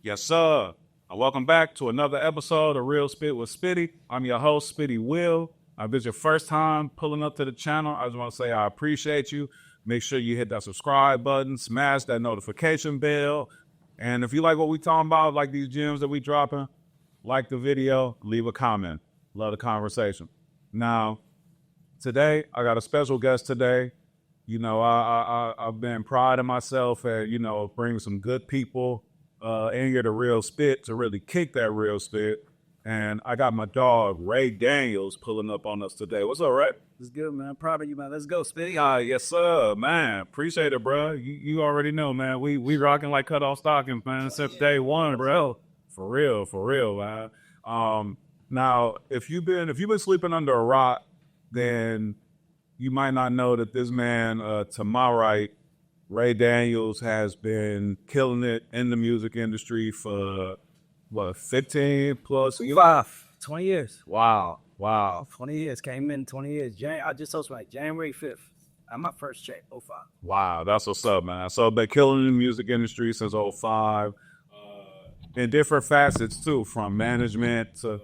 Yes, sir. And welcome back to another episode of Real Spit with Spitty. I'm your host, Spitty Will. If it's your first time pulling up to the channel, I just want to say I appreciate you. Make sure you hit that subscribe button, smash that notification bell. And if you like what we talking about, like these gems that we dropping, like the video, leave a comment. Love the conversation. Now, today, I got a special guest today. You know, I've been priding myself at, bringing some good people in here to Real Spit to really kick that Real Spit. And I got my dog, Ray Daniels, pulling up on us today. What's up, Ray? It's good, man. I'm proud of you, man. Let's go, Spitty. Yes, sir, man. Appreciate it, bro. You already know, man. We rocking like cut off stockings, man, since day one, bro. For real, man. Now, if you've been sleeping under a rock, then you might not know that this man, to my right, Ray Daniels, has been killing it in the music industry for, 15 plus years? 20 years. Wow. 20 years. Came in 20 years. I just told you, January 5th. I'm my first check, 05. Wow, that's what's up, man. So I've been killing the music industry since 05. In different facets, too, from management to,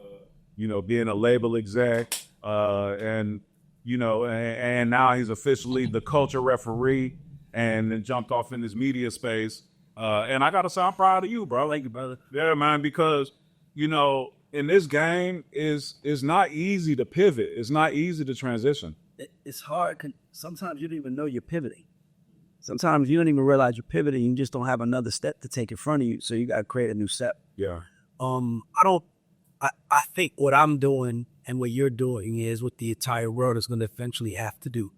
being a label exec. And now he's officially the culture referee and then jumped off in this media space. And I got to say, I'm proud of you, bro. Thank you, brother. Yeah, man, because, in this game, it's not easy to pivot. It's not easy to transition. It's hard. Sometimes you don't even know you're pivoting. Sometimes you don't even realize you're pivoting. You just don't have another step to take in front of you. So you got to create a new step. Yeah. I think what I'm doing and what you're doing is what the entire world is going to eventually have to do.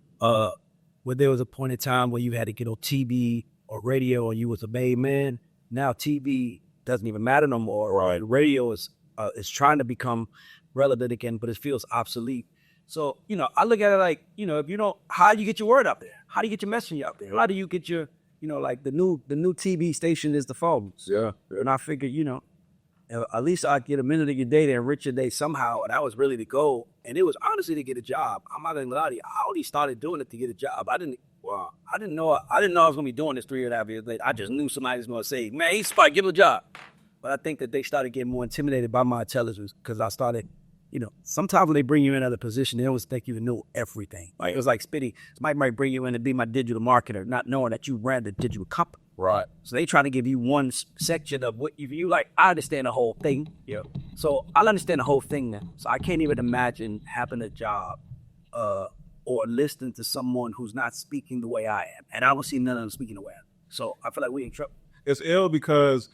Where there was a point in time where you had to get on TV or radio and you was a made man. Now TV doesn't even matter no more. Right. Radio is trying to become relevant again, but it feels obsolete. So, I look at it like, if you don't, how do you get your word out there? How do you get your message out there? How do you get your, like the new TV station is the phones. Yeah. And I figured, at least I'd get a minute of your day to enrich your day somehow. And that was really the goal. And it was honestly to get a job. I'm not going to lie to you. I only started doing it to get a job. I didn't know I was going to be doing this 3.5 years later. I just knew somebody was going to say, man, he's smart, give him a job. But I think that they started getting more intimidated by my intelligence because I started, sometimes when they bring you in another position, they always think you know everything. Like it was like Spitty, somebody might bring you in to be my digital marketer, not knowing that you ran the digital company. Right. So they trying to give you one section of what you like. I understand the whole thing. Yeah. So I'll understand the whole thing now. So I can't even imagine having a job or listening to someone who's not speaking the way I am. And I don't see none of them speaking the way I am. So I feel like we in trouble. It's ill because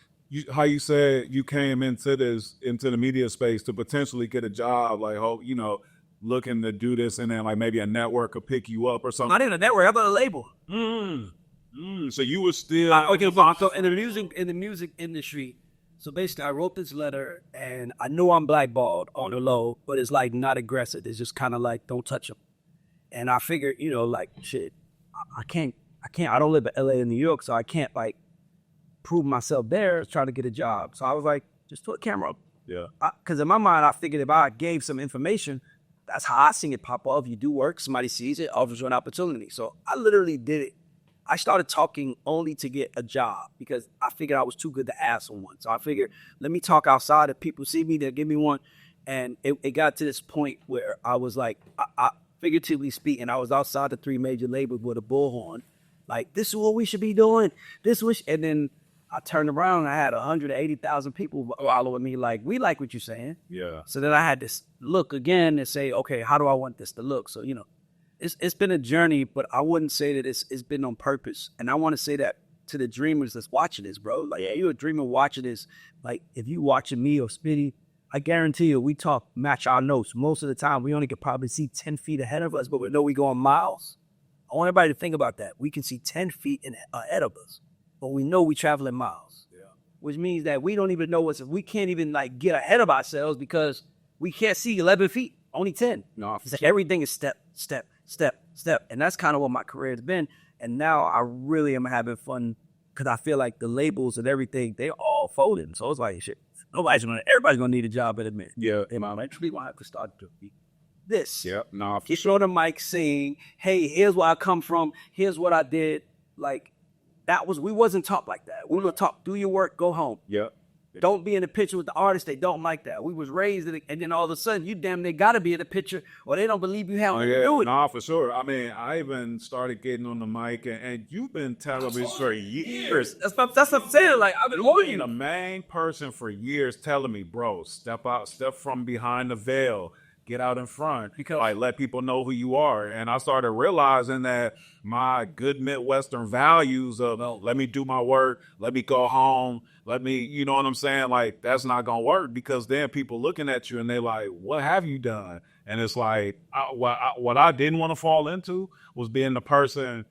how you said you came into the media space to potentially get a job, like, looking to do this, and then like maybe a network could pick you up or something. Not even a network, how about a label? So you were still So in the music industry, so basically I wrote this letter and I know I'm blackballed on the low, but it's like not aggressive. It's just kind of like don't touch them. And I figured, like shit, I don't live in LA and New York, so I can't like prove myself there trying to get a job. So I was like, just put a camera up. Yeah. Because in my mind, I figured if I gave some information, that's how I seen it pop off. You do work, somebody sees it, offers you an opportunity. So I literally did it. I started talking only to get a job because I figured I was too good to ask someone. So I figured, let me talk outside. If people see me, they'll give me one. And it got to this point where I was like, I figuratively speaking, I was outside the 3 major labels with a bullhorn. Like, this is what we should be doing. And then I turned around and I had 180,000 people following me like, we like what you're saying. Yeah. So then I had to look again and say, okay, how do I want this to look? So, it's been a journey, but I wouldn't say that it's been on purpose. And I want to say that to the dreamers that's watching this, bro. Like, yeah, you're a dreamer watching this. Like, if you watching me or Spitty, I guarantee you, we match our notes. Most of the time, we only could probably see 10 feet ahead of us, but we know we going miles. I want everybody to think about that. We can see 10 feet ahead of us, but we know we traveling miles. Yeah. Which means that we don't even know we can't even like get ahead of ourselves because we can't see 11 feet, only 10. No, it's like everything is step. And that's kind of what my career has been. And now I really am having fun because I feel like the labels and everything, they all folding. So it's like, shit, everybody's going to need a job in a minute. Yeah. Hey, man, actually, I have to start to be this. Yeah. No. Get on the mic saying, hey, here's where I come from. Here's what I did. Like, we wasn't taught like that. We were taught, do your work, go home. Yeah. Don't be in the picture with the artist. They don't like that. We was raised in it, and then all of a sudden, you damn near got to be in the picture, or they don't believe you have to do it. Nah, for sure. I mean, I even started getting on the mic, and you've been telling me for years. That's what I'm saying. Like, I've been warning You've been you. the main person for years telling me, bro, step out, step from behind the veil. Get out in front, Because- like let people know who you are. And I started realizing that my good Midwestern values of let me do my work, let me go home, let me, you know what I'm saying? Like that's not gonna work because then people looking at you and they like, what have you done? And it's like what I didn't want to fall into was being the person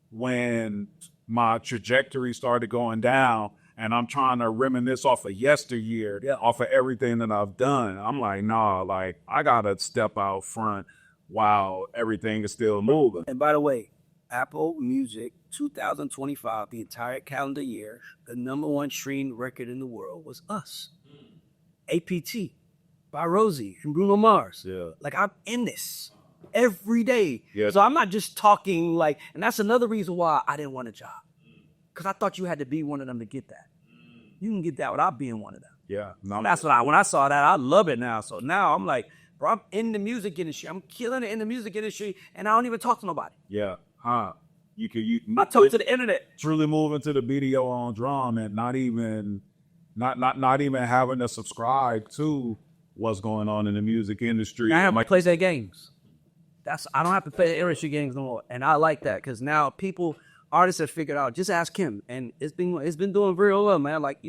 when my trajectory started going down. And I'm trying to reminisce off of yesteryear, off of everything that I've done. I'm like, nah, like I gotta step out front while everything is still moving. And by the way, Apple Music 2025, the entire calendar year, the #1 streamed record in the world was Us. APT by Rosie and Bruno Mars. Yeah. Like I'm in this every day. Yeah. So I'm not just talking like, and that's another reason why I didn't want a job. Because I thought you had to be one of them to get that. You can get that without being one of them. Yeah. And that's what when I saw that, I love it now. So now I'm like, bro, I'm in the music industry. I'm killing it in the music industry, and I don't even talk to nobody. Yeah. You I talk to the internet. truly move into the video on drum and not even having to subscribe to what's going on in the music industry. I have my play their games. I don't have to play the industry games no more, and I like that because now artists have figured out. Just ask him, and it's been doing real well, man. Like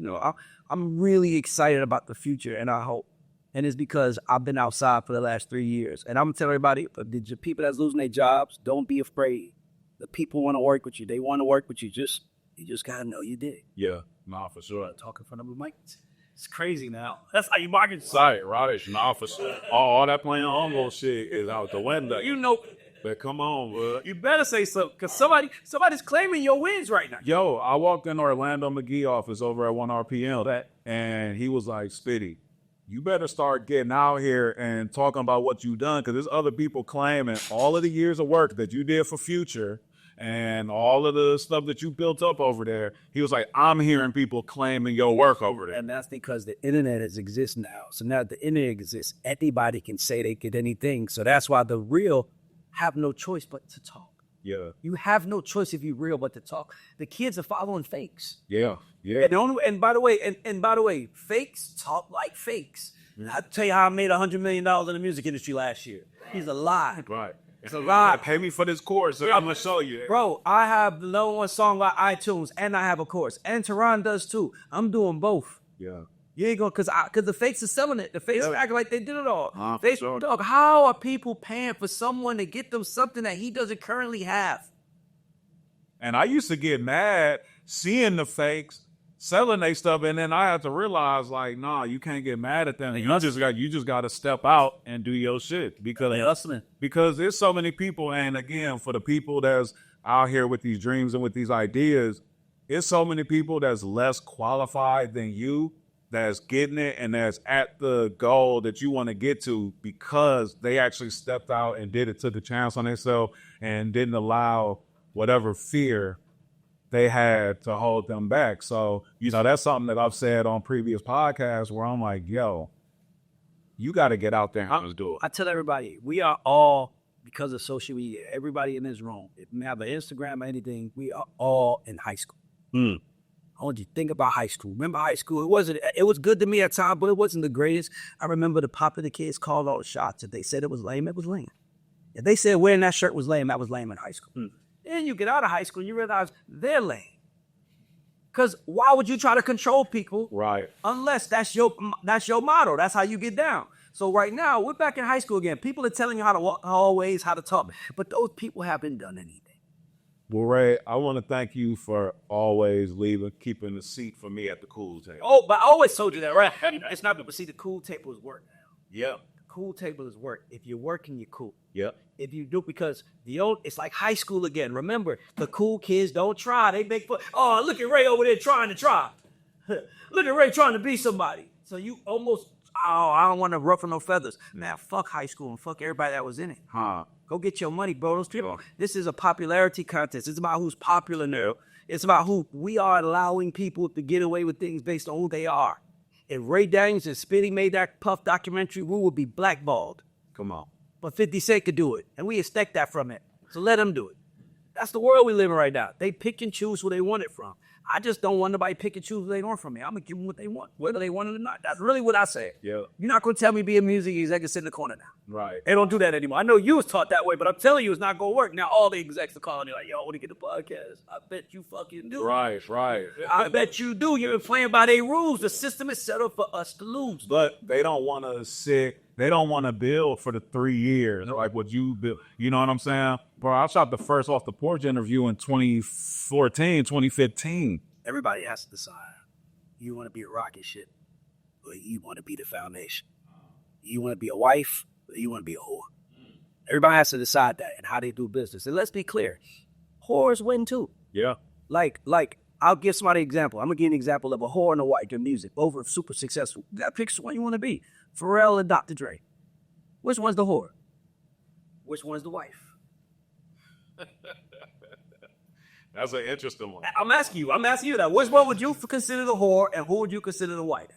I'm really excited about the future, and I hope. And it's because I've been outside for the last 3 years, and I'm gonna tell everybody: the people that's losing their jobs, don't be afraid. The people want to work with you. They want to work with you. You just gotta know you did. Yeah, nah, for sure. Talk in front of a mic. It's crazy now. That's how you market. Sorry, Radish, nah, for sure. All that playing homo shit is out the window. You know, But come on, bud. you better say something because somebody's claiming your wins right now. Yo, I walked in Orlando McGee office over at 1 RPM, and he was like, Spitty, you better start getting out here and talking about what you done, because there's other people claiming all of the years of work that you did for Future and all of the stuff that you built up over there. He was like, I'm hearing people claiming your work over there. And that's because the internet exists now. So now that the internet exists, anybody can say they get anything. So that's why the real have no choice but to talk. Yeah, You have no choice if you're real but to talk. The kids are following fakes. yeah. And by the way, fakes talk like fakes. I'll tell you how I made $100 million in the music industry last year. He's a lie. Right. It's a lie. Pay me for this course, so I'm going to show you. Bro, I have the #1 song on iTunes, and I have a course. And Tehran does too. I'm doing both. Yeah. You ain't going because the fakes are selling it. The fakes are acting like they did it all. For sure. Dog, how are people paying for someone to get them something that he doesn't currently have? And I used to get mad seeing the fakes selling their stuff, and then I had to realize, like, nah, you can't get mad at them. You just got to step out and do your shit because there's so many people. And again, for the people that's out here with these dreams and with these ideas, it's so many people that's less qualified than you that's getting it and that's at the goal that you want to get to because they actually stepped out and took a chance on themselves and didn't allow whatever fear they had to hold them back. So, that's something that I've said on previous podcasts where I'm like, yo, you got to get out there and do it. I tell everybody, we are all, because of social media, everybody in this room, if you have an Instagram or anything, we are all in high school. I want you to think about high school. Remember high school? It was good to me at times, but it wasn't the greatest. I remember the popular kids called all the shots. If they said it was lame, it was lame. If they said wearing that shirt was lame, that was lame in high school. Then you get out of high school and you realize they're lame. Because why would you try to control people? Right. Unless that's your motto. That's how you get down. So right now, we're back in high school again. People are telling you how to walk hallways, how to talk. But those people haven't done anything. Well, Ray, I want to thank you for always keeping the seat for me at the cool table. Oh, but I always told you that, right? It's not, but see, the cool table is work now. Yeah. Cool table is work. If you're working, you're cool. Yeah. If you do, because it's like high school again. Remember, the cool kids don't try. They make fun. Oh, look at Ray over there trying to try. Look at Ray trying to be somebody. So you almost, I don't want to ruffle no feathers. Man, fuck high school and fuck everybody that was in it. Go get your money, bro. Those people. This is a popularity contest. It's about who's popular now. It's about who we are allowing people to get away with things based on who they are. if Ray Daniels and Spitty made that Puff documentary, we would be blackballed. Come on. But 50 Cent could do it, and we expect that from it. So let them do it. That's the world we live in right now. They pick and choose who they want it from. I just don't want nobody pick and choose what they want from me. I'm going to give them what they want, whether they want it or not. That's really what I say. Yeah. You're not going to tell me be a music exec and sit in the corner now. Right. They don't do that anymore. I know you was taught that way, but I'm telling you it's not going to work. Now all the execs are calling you like, yo, I want to get the podcast. I bet you fucking do. Right. I bet you do. You're playing by their rules. The system is set up for us to lose. But they don't want to they don't want to build for the 3 years like what you built. You know what I'm saying? Bro, I shot the first Off the Porch interview in 2015. Everybody has to decide. You want to be a rocket ship, or you want to be the foundation. You want to be a wife, or you want to be a whore. Everybody has to decide that and how they do business. And let's be clear, whores win too. Yeah. Like I'll give somebody an example. I'm gonna give you an example of a whore and a white in music. Both are super successful. You gotta pick one you want to be. Pharrell and Dr. Dre. Which one's the whore? Which one's the wife? That's an interesting one. I'm asking you that. Which one would you consider the whore, and who would you consider the wife?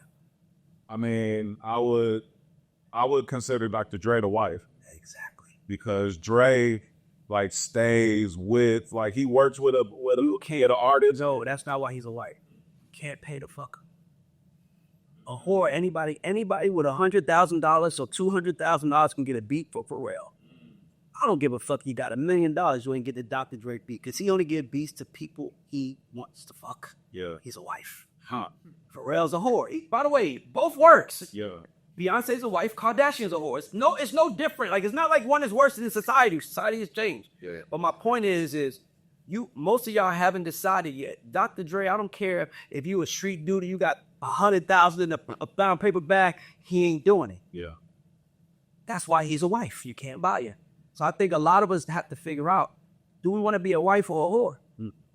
I mean, I would consider Dr. Dre the wife. Exactly. Because Dre like stays with, like, he works with a kid, an artist. No, that's not why he's a wife. Can't pay the fucker. A whore, anybody with $100,000 or $200,000 can get a beat for Pharrell. I don't give a fuck. You got $1 million, you ain't get the Dr. Dre beat, because he only give beats to people he wants to fuck. Yeah. He's a wife. Huh. Pharrell's a whore. By the way, both works. Yeah. Beyonce's a wife, Kardashian's a whore. It's no different. Like, it's not like one is worse than society. Society has changed. Yeah. But my point is most of y'all haven't decided yet. Dr. Dre, I don't care if you a street dude and you got 100,000 in a bound paper bag, he ain't doing it. Yeah. That's why he's a wife. You can't buy it. So I think a lot of us have to figure out, do we want to be a wife or a whore?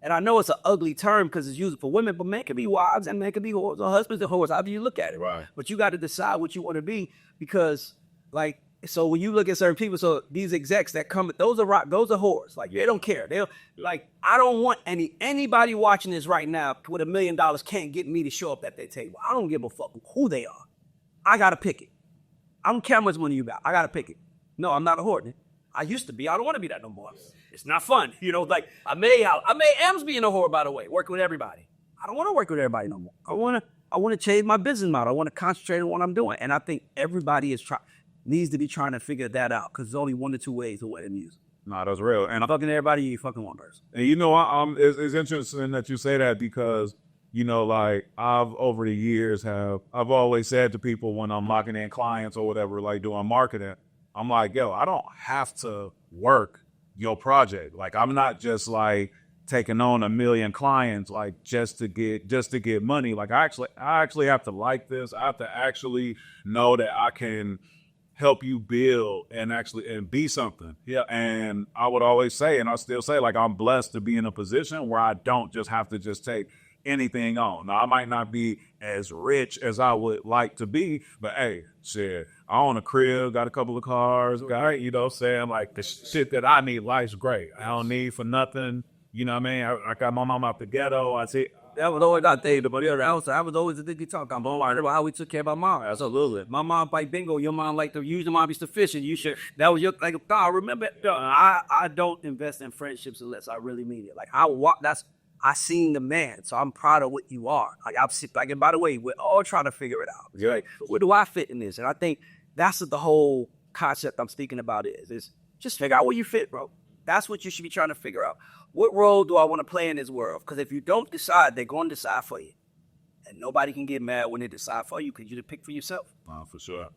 And I know it's an ugly term because it's used for women, but men can be wives and men can be whores, or husbands and whores, however you look at it. Right. But you got to decide what you want to be, because, like, so when you look at certain people, so these execs that come, those are whores. Like, they don't care. Like, I don't want anybody watching this right now with $1 million can't get me to show up at their table. I don't give a fuck who they are. I got to pick it. I don't care how much money you got. I got to pick it. No, I'm not a whore. I used to be. I don't want to be that no more. It's not fun. You know, like, I may M's being a whore, by the way, working with everybody. I don't want to work with everybody no more. I want to change my business model. I want to concentrate on what I'm doing. And I think everybody needs to be trying to figure that out, because there's only one or two ways to win in music. Nah, that's real. And I'm fucking everybody, you fucking one person. And you know, it's interesting that you say that, because, you know, like, I've over the years I've always said to people when I'm locking in clients or whatever, like doing marketing, I'm like, yo, I don't have to work your project. Like, I'm not just like taking on 1 million clients, like just to get money. Like, I actually have to like this. I have to actually know that I can help you build and be something. Yeah. And I would always say, and I still say, like, I'm blessed to be in a position where I don't just have to just take anything on. Now, I might not be as rich as I would like to be, but hey, shit, I own a crib, got a couple of cars, right? You know what I'm saying? Like, the shit that I need, life's great. I don't need for nothing. You know what I mean? I got my mom out the ghetto. I see. That was always that thing. But I was always the thing we talk about how we took care of our mom. Absolutely. My mom played bingo. Your mom liked to use. Your mom used to fish, and you should. That was your like. I remember. I don't invest in friendships unless I really mean it. Like, I seen the man, so I'm proud of what you are. Like, and by the way, we're all trying to figure it out. Yeah. Like, where do I fit in this? And I think that's what the whole concept I'm speaking about is just figure out where you fit, bro. That's what you should be trying to figure out. What role do I want to play in this world? Because if you don't decide, they're going to decide for you. And nobody can get mad when they decide for you, because you just pick for yourself. For sure.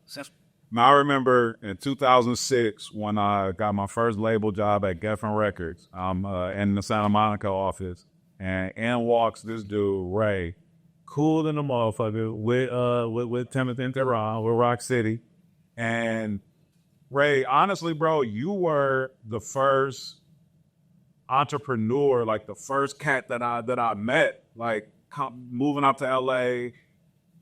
Now, I remember in 2006 when I got my first label job at Geffen Records. I'm in the Santa Monica office, and in walks this dude, Ray, cool than a motherfucker, with Timothy and Tehran, with Rock City. And Ray, honestly, bro, you were the first entrepreneur, like the first cat that I met, like moving up to LA,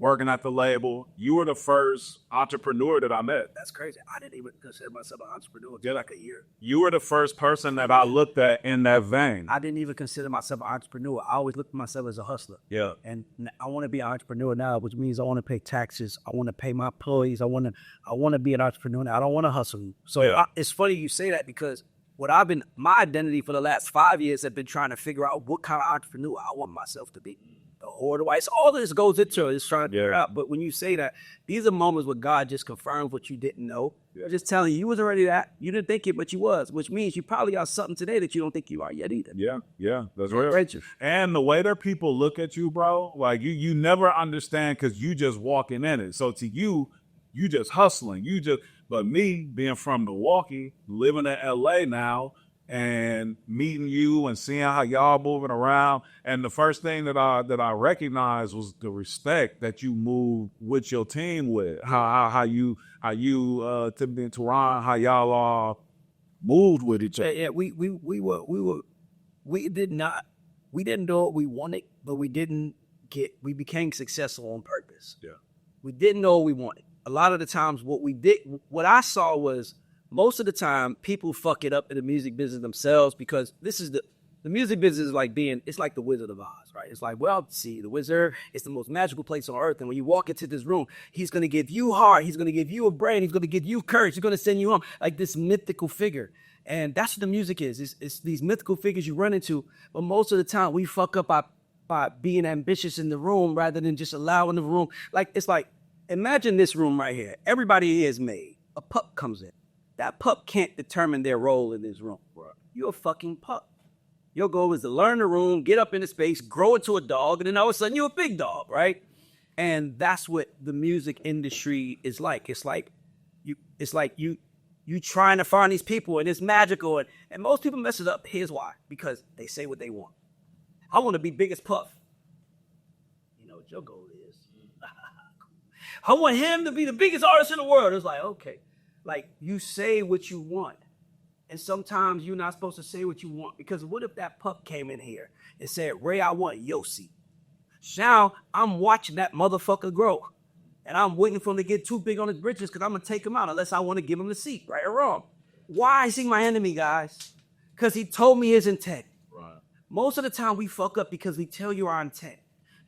working at the label. You were the first entrepreneur that I met. That's crazy. I didn't even consider myself an entrepreneur until like a year. You were the first person that I looked at in that vein. I didn't even consider myself an entrepreneur. I always looked at myself as a hustler. Yeah. And I want to be an entrepreneur now, which means I want to pay taxes. I want to pay my employees. I want to be an entrepreneur now. I don't want to hustle. So it's funny you say that because my identity for the last 5 years have been trying to figure out what kind of entrepreneur I want myself to be. The order wise, all this goes into it. It's trying to figure out. But when you say that, these are moments where God just confirms what you didn't know. I'm just telling you was already that. You didn't think it, but you was, which means you probably are something today that you don't think you are yet either. Yeah, that's real. And the way that people look at you, bro, like you never understand because you just walking in it. So to you just hustling. But me being from Milwaukee, living in LA now, and meeting you and seeing how y'all moving around, and the first thing that I recognized was the respect that you moved with your team with. How you Timothy and Teron, how y'all all moved with each other. Yeah, we didn't know what we wanted, but we became successful on purpose. Yeah. We didn't know what we wanted. A lot of the times what I saw was most of the time people fuck it up in the music business themselves because this is the music business is like it's like the Wizard of Oz, right? It's like, well, see, the wizard is the most magical place on earth. And when you walk into this room, he's going to give you heart. He's going to give you a brain. He's going to give you courage. He's going to send you home like this mythical figure. And that's what the music is. It's these mythical figures you run into. But most of the time we fuck up by being ambitious in the room rather than just allowing the room. It's like, imagine this room right here. Everybody here is made. A pup comes in. That pup can't determine their role in this room. Right. You're a fucking pup. Your goal is to learn the room, get up into space, grow into a dog, and then all of a sudden you're a big dog, right? And that's what the music industry is like. It's like you trying to find these people, and it's magical, and most people mess it up. Here's why: because they say what they want. I want to be biggest puff. You know what your goal is? I want him to be the biggest artist in the world. It's like, okay. Like, you say what you want. And sometimes you're not supposed to say what you want because what if that pup came in here and said, Ray, I want your seat. Now I'm watching that motherfucker grow. And I'm waiting for him to get too big on his britches because I'm going to take him out unless I want to give him the seat, right or wrong. Why is he my enemy, guys? Because he told me his intent. Right. Most of the time we fuck up because we tell you our intent.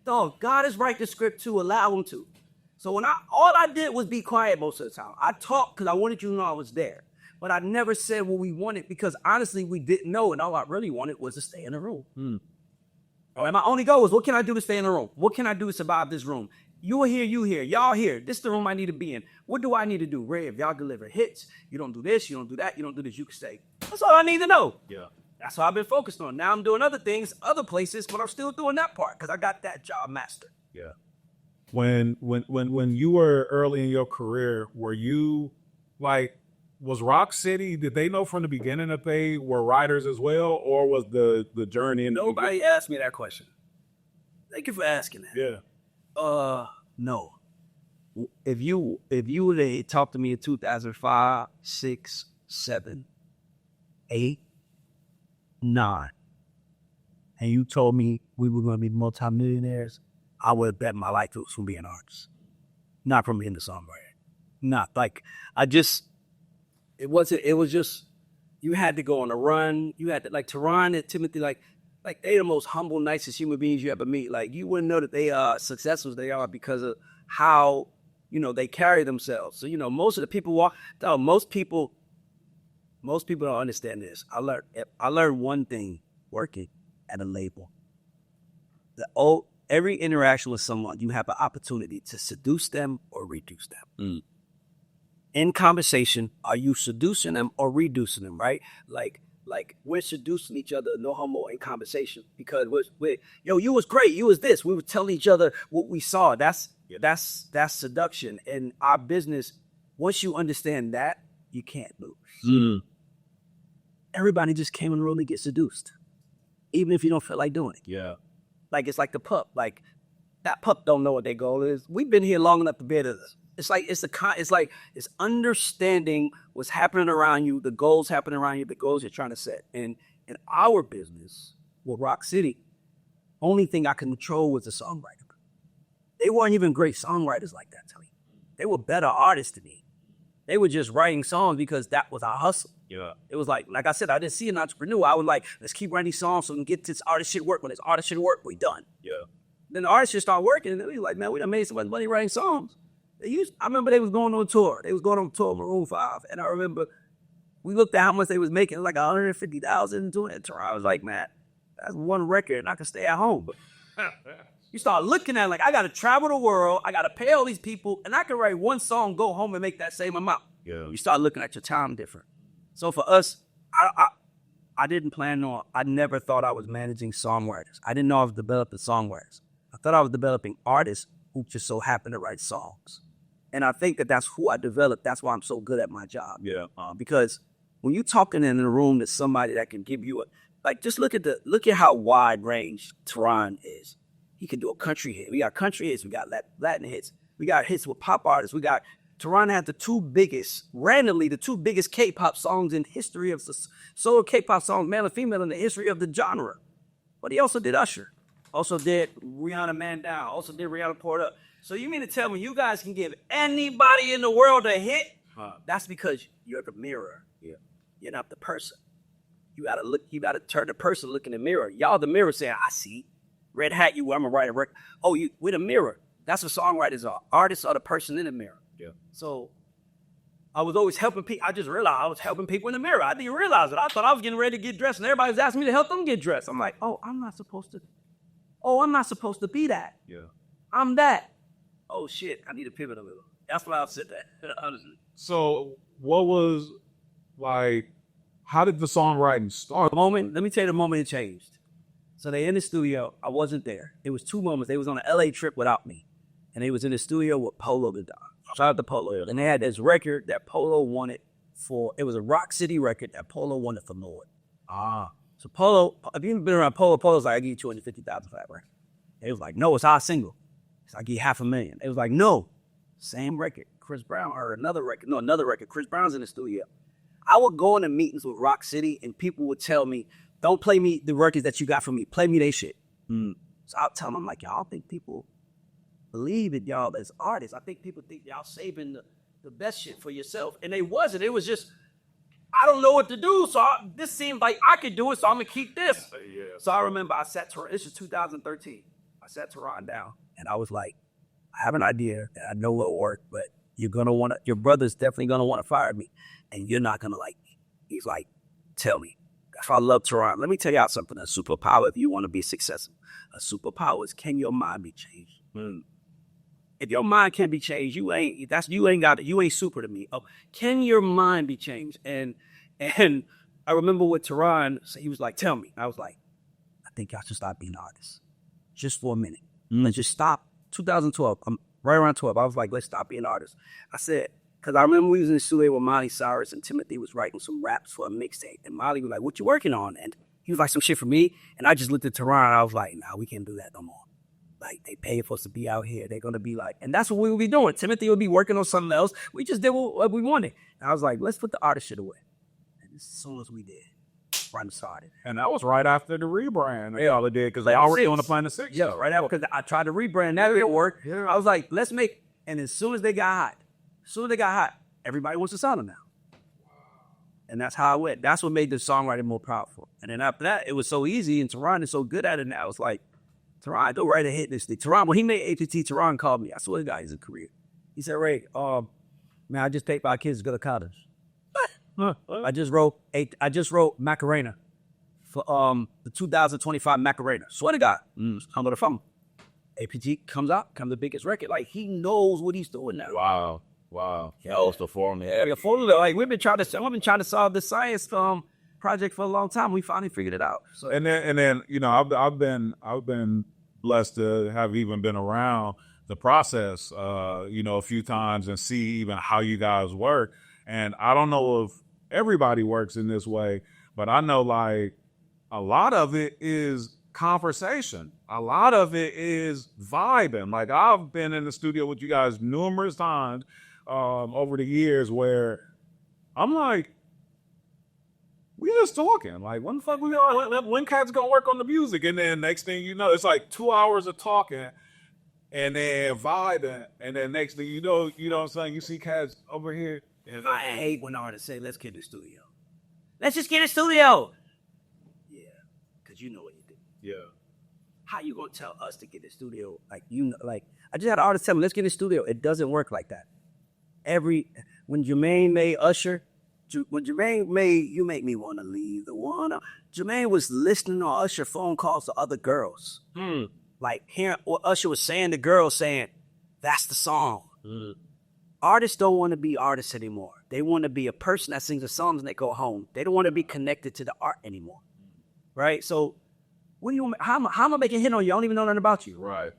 Dog, God is write the script to allow him to. So all I did was be quiet most of the time. I talked because I wanted you to know I was there. But I never said what we wanted because honestly, we didn't know. And all I really wanted was to stay in the room. And my only goal was, what can I do to stay in the room? What can I do to survive this room? You are here, you here, y'all here. This is the room I need to be in. What do I need to do? Ray, if y'all deliver hits, you don't do this, you don't do that, you don't do this, you can stay. That's all I need to know. Yeah. That's what I've been focused on. Now I'm doing other things, other places, but I'm still doing that part because I got that job mastered. Yeah. When you were early in your career, were you was Rock City, did they know from the beginning that they were writers as well, or was the journey? Nobody asked me that question. Thank you for asking that. Yeah. No. If you would have talked to me in 2005, 6, 7, 8, 9, and you told me we were going to be multimillionaires, I would have bet my life it was from being an artist, not from being the songwriter. Not it was just, you had to go on a run. You had to, like Teron and Timothy, like they the most humble, nicest human beings you ever meet. Like, you wouldn't know that they are successful as they are because of how, they carry themselves. So, most of the people most people don't understand this. I learned one thing working at a label. Every interaction with someone, you have an opportunity to seduce them or reduce them. In conversation, are you seducing them or reducing them, right? Like we're seducing each other, no homo, in conversation because you was great, you was this. We were telling each other what we saw. That's seduction. In our business, once you understand that, you can't lose. Everybody just came in the room to get seduced, even if you don't feel like doing it. Yeah. Like, it's like the pup. Like, that pup don't know what their goal is. We've been here long enough to be able to. It's understanding what's happening around you, the goals happening around you, the goals you're trying to set. And in our business, with Rock City, only thing I can control was the songwriter. They weren't even great songwriters like that, Tony. They were better artists than me. They were just writing songs because that was our hustle. Yeah. It was like I said, I didn't see an entrepreneur. I was like, let's keep writing songs so we can get this artist shit work. When this artist shit work, we done. Yeah. Then the artists just start working, and they was like, man, we done made so much money writing songs. I remember they was going on tour. They was going on tour with Maroon 5. And I remember we looked at how much they was making. It was like $150,000 doing it. I was like, man, that's one record, and I can stay at home. But you start looking at it like, I got to travel the world. I got to pay all these people, and I can write one song, go home, and make that same amount. Yeah. You start looking at your time different. So for us, I didn't plan on, I never thought I was managing songwriters. I didn't know I was developing songwriters. I thought I was developing artists who just so happen to write songs. And I think that that's who I developed. That's why I'm so good at my job. Yeah. Because when you're talking in a room to somebody that can give you just look at how wide range Teron is. He can do a country hit. We got country hits. We got Latin hits. We got hits with pop artists. Teron had the two biggest K-pop songs in history of solo K-pop songs, male and female, in the history of the genre. But he also did Usher. Also did Rihanna Man Down. Also did Rihanna Poured Up. So you mean to tell me you guys can give anybody in the world a hit? That's because you're the mirror. Yeah. You're not the person. You gotta turn the person, look in the mirror. Y'all the mirror saying, I see. Red hat, I'm gonna write a record. Oh, we're the mirror. That's what songwriters are. Artists are the person in the mirror. Yeah. So I was always helping people. I just realized I was helping people in the mirror. I didn't realize it. I thought I was getting ready to get dressed, and everybody was asking me to help them get dressed. I'm like, I'm not supposed to be that. Yeah. I'm that. Oh shit, I need to pivot a little. That's why I said that. Honestly. So what was how did the songwriting start? Let me tell you the moment it changed. So they in the studio. I wasn't there. It was two moments. They was on an LA trip without me. And they was in the studio with Polo the Don. Shout out to Polo. And they had this record that Polo wanted it was a Rock City record that Polo wanted for Lord. So Polo, if you've been around Polo, Polo's like, I give you $250,000 for that record. They was like, no, it's our single. So I give you $500,000. It was like, no, same record. Chris Brown or another record. Chris Brown's in the studio. I would go into meetings with Rock City and people would tell me, don't play me the records that you got from me. Play me they shit. So I'll tell them, I'm like, y'all think people believe in y'all as artists. I think people think y'all saving the best shit for yourself. And they wasn't. It was just, I don't know what to do. So this seemed like I could do it, so I'm going to keep this. Yeah. So I remember this is 2013. I sat Teron down and I was like, I have an idea and I know what'll work, but your brother's definitely going to want to fire me and you're not going to like me. He's like, tell me. If I love Teron, let me tell y'all something. A superpower, if you want to be successful, a superpower is, can your mind be changed? If your mind can't be changed, you ain't super to me. Oh, can your mind be changed? And I remember with Teron, so he was like, tell me. I was like, I think y'all should stop being artists. Just for a minute. Let's just stop. 2012, I'm right around 12. I was like, let's stop being artists. I said, because I remember we was in the studio with Miley Cyrus and Timothy was writing some raps for a mixtape. And Miley was like, what you working on? And he was like, some shit for me. And I just looked at Teron and I was like, nah, we can't do that no more. Like, they pay for us to be out here. They're going to be like, and that's what we would be doing. Timothy would be working on something else. We just did what we wanted. And I was like, let's put the artist shit away. And as soon as we did, run started. And that was right after the rebrand. They all did because they already on the Planet 6. Yeah, right after, because I tried to rebrand. That didn't work. Yeah. I was like, and as soon as they got hot, everybody wants to sign them now. And that's how I went. That's what made the songwriting more powerful. And then after that, it was so easy, and Teron is so good at it now. It's like, Teron, go right ahead this thing. Teron, when he made ATT, Teron called me. I swear to God, he's a career. He said, Ray, man, I just paid for our kids to go to college. I just wrote Macarena for the 2025 Macarena. Swear to God. I'm on the phone. APT comes out, the biggest record. Like, he knows what he's doing now. Wow. Yeah, it's the formula. Like, we've been trying to solve the science project for a long time. We finally figured it out. So, and then I've been blessed to have even been around the process, a few times and see even how you guys work. And I don't know if everybody works in this way, but I know like a lot of it is conversation. A lot of it is vibing. Like, I've been in the studio with you guys numerous times over the years where I'm like, we just talking. Like, when the fuck when Cat's gonna work on the music? And then next thing you know, it's like 2 hours of talking. and then vibing, and then next thing you know what I'm saying, you see cats over here. And I hate when artists say, let's get in the studio. Let's just get in the studio. Yeah, because you know what you do. yeah, How you gonna tell us to get in the studio? Like, you know, like, I just had an artist tell me, let's get in the studio. It doesn't work like that. When Jermaine made Usher, when Jermaine made You Make Me Wanna Leave the One, Jermaine was listening on Usher phone calls to other girls. Like hearing what Usher was saying to girls, saying, that's the song. Artists don't want to be artists anymore. They want to be a person that sings the songs and they go home. They don't want to be connected to the art anymore. Right? So how am I making a hit on you? I don't even know nothing about you. right.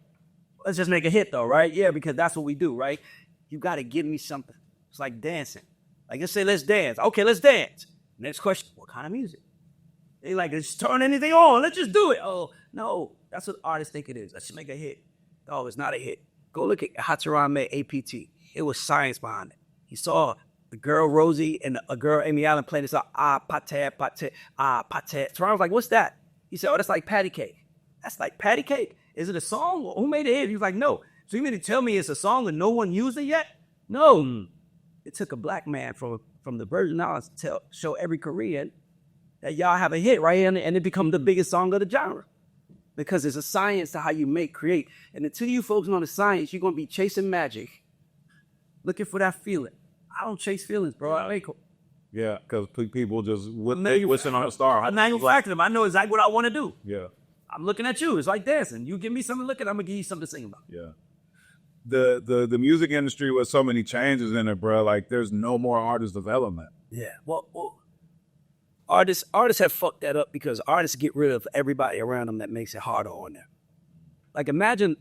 Let's just make a hit though, right? Yeah, because that's what we do, right? You got to give me something. It's like dancing. Like, let's say, let's dance. Okay, let's dance. Next question, what kind of music? They like, let's turn anything on. Let's just do it. Oh, no. That's what artists think it is. Let's just make a hit. Oh, it's not a hit. Go look at Hataran made APT. It was science behind it. He saw the girl Rosie and a girl Amy Allen playing this song, pate. Taran was like, what's that? He said, oh, that's like patty cake. That's like patty cake? Is it a song? Who made it? He was like, no. So you mean to tell me it's a song and no one used it yet? No. It took a black man from the Virgin Islands to show every Korean that y'all have a hit right here, and it become the biggest song of the genre. Because there's a science to how you create. And until you focus on the science, you're going to be chasing magic, looking for that feeling. I don't chase feelings, bro. I ain't cool. Yeah, because people just wishing on a star. I'm manufacturing them. I know exactly what I want to do. Yeah. I'm looking at you. It's like dancing. You give me something to look at, I'm going to give you something to sing about. Yeah. The music industry with so many changes in it, bro, like there's no more artist development. Yeah. Well, artists have fucked that up because artists get rid of everybody around them that makes it harder on them. Like imagine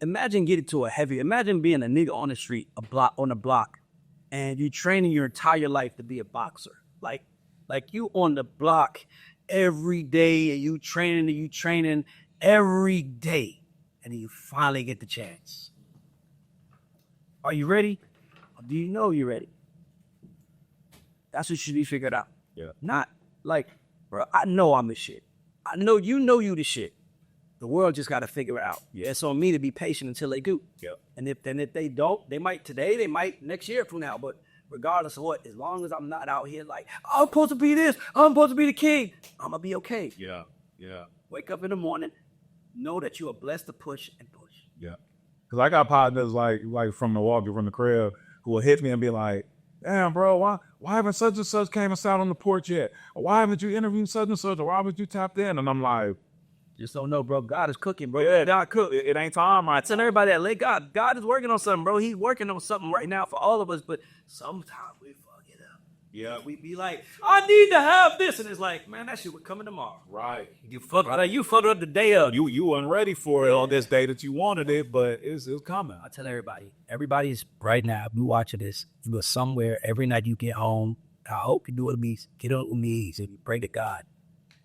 getting to imagine being a nigga on the street, on a block, and you training your entire life to be a boxer. Like you on the block every day and you training every day, and then you finally get the chance. Are you ready? Or do you know you're ready? That's what should be figured out. Yeah. Not like, bro, I know I'm the shit. I know you the shit. The world just got to figure it out. Yeah. It's on me to be patient until they do. Yeah. And if they don't, they might today, they might next year from now. But regardless of what, as long as I'm not out here like, I'm supposed to be this, I'm supposed to be the king, I'm going to be okay. Yeah. Yeah. Wake up in the morning, know that you are blessed to push and push. Yeah. Because I got partners like from Milwaukee, from the crib, who will hit me and be like, damn, bro, why haven't such and such came and sat on the porch yet? Or why haven't you interviewed such and such? Or why haven't you tapped in? And I'm like, just don't know, bro. God is cooking, bro. Yeah, God cook. It ain't time. I tell everybody that let God is working on something, bro. He's working on something right now for all of us, but sometimes we fuck it up. Yeah. We be like, I need to have this. And it's like, man, that shit was coming tomorrow. Right. You fucked it up the day of. You weren't ready for it on this day that you wanted it, but it's coming. I tell everybody's right now, if you watching this, you go somewhere every night you get home. I hope you do it me. Get on your knees and you pray to God.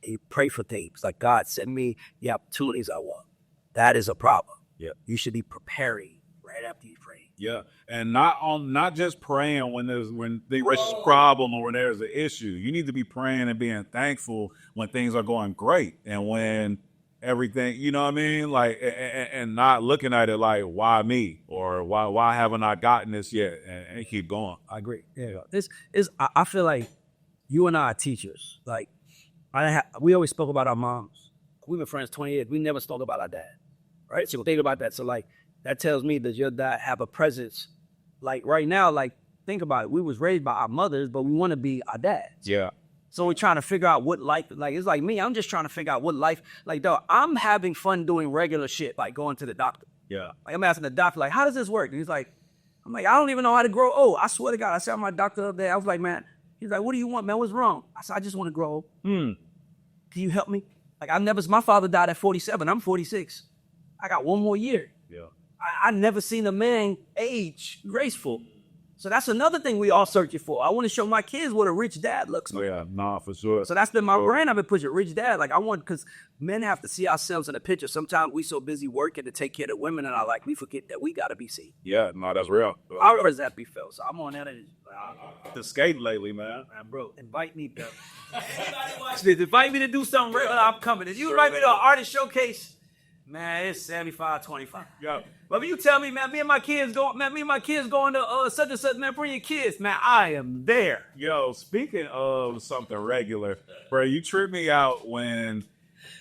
And you pray for things like, God, send me the opportunities I want. That is a problem. Yeah. You should be preparing right after you pray. Yeah. And not just praying when there's a problem or when there's an issue. You need to be praying and being thankful when things are going great and when everything, you know what I mean? Like, and not looking at it like, why me? Or why haven't I gotten this yet? And keep going. I agree. Yeah. I feel like you and I are teachers. Like, we always spoke about our moms. We've been friends 20 years. We never spoke about our dad, right? So think about that. So like, that tells me that your dad have a presence. Like right now, like think about it. We was raised by our mothers, but we want to be our dads. Yeah. So we're trying to figure out what life, like it's like me. I'm just trying to figure out what life, like dog, I'm having fun doing regular shit, like going to the doctor. Yeah. Like I'm asking the doctor, like, how does this work? And he's like, I'm like, I don't even know how to grow old. I swear to God, I said my doctor up there. I was like, man, he's like, what do you want, man? What's wrong? I said, I just want to grow old. Can you help me? Like my father died at 47. I'm 46. I got one more year. Yeah. I never seen a man age graceful. So that's another thing we all searching for. I want to show my kids what a rich dad looks like. Yeah, nah, for sure. So that's been my brand. I've been pushing rich dad. Like because men have to see ourselves in the picture. Sometimes we so busy working to take care of women and we forget that we got to be seen. Yeah, no, that's real. How does that be felt? So I'm on that. The skate lately, man. Bro, invite me, bro. Invite me to do something real. I'm coming. If you invite me to an artist showcase, Man, it's 75-25. Yeah. But if you tell me, man, me and my kids going to such and such, man, bring your kids, man, I am there. Yo, speaking of something regular, bro, you tripped me out when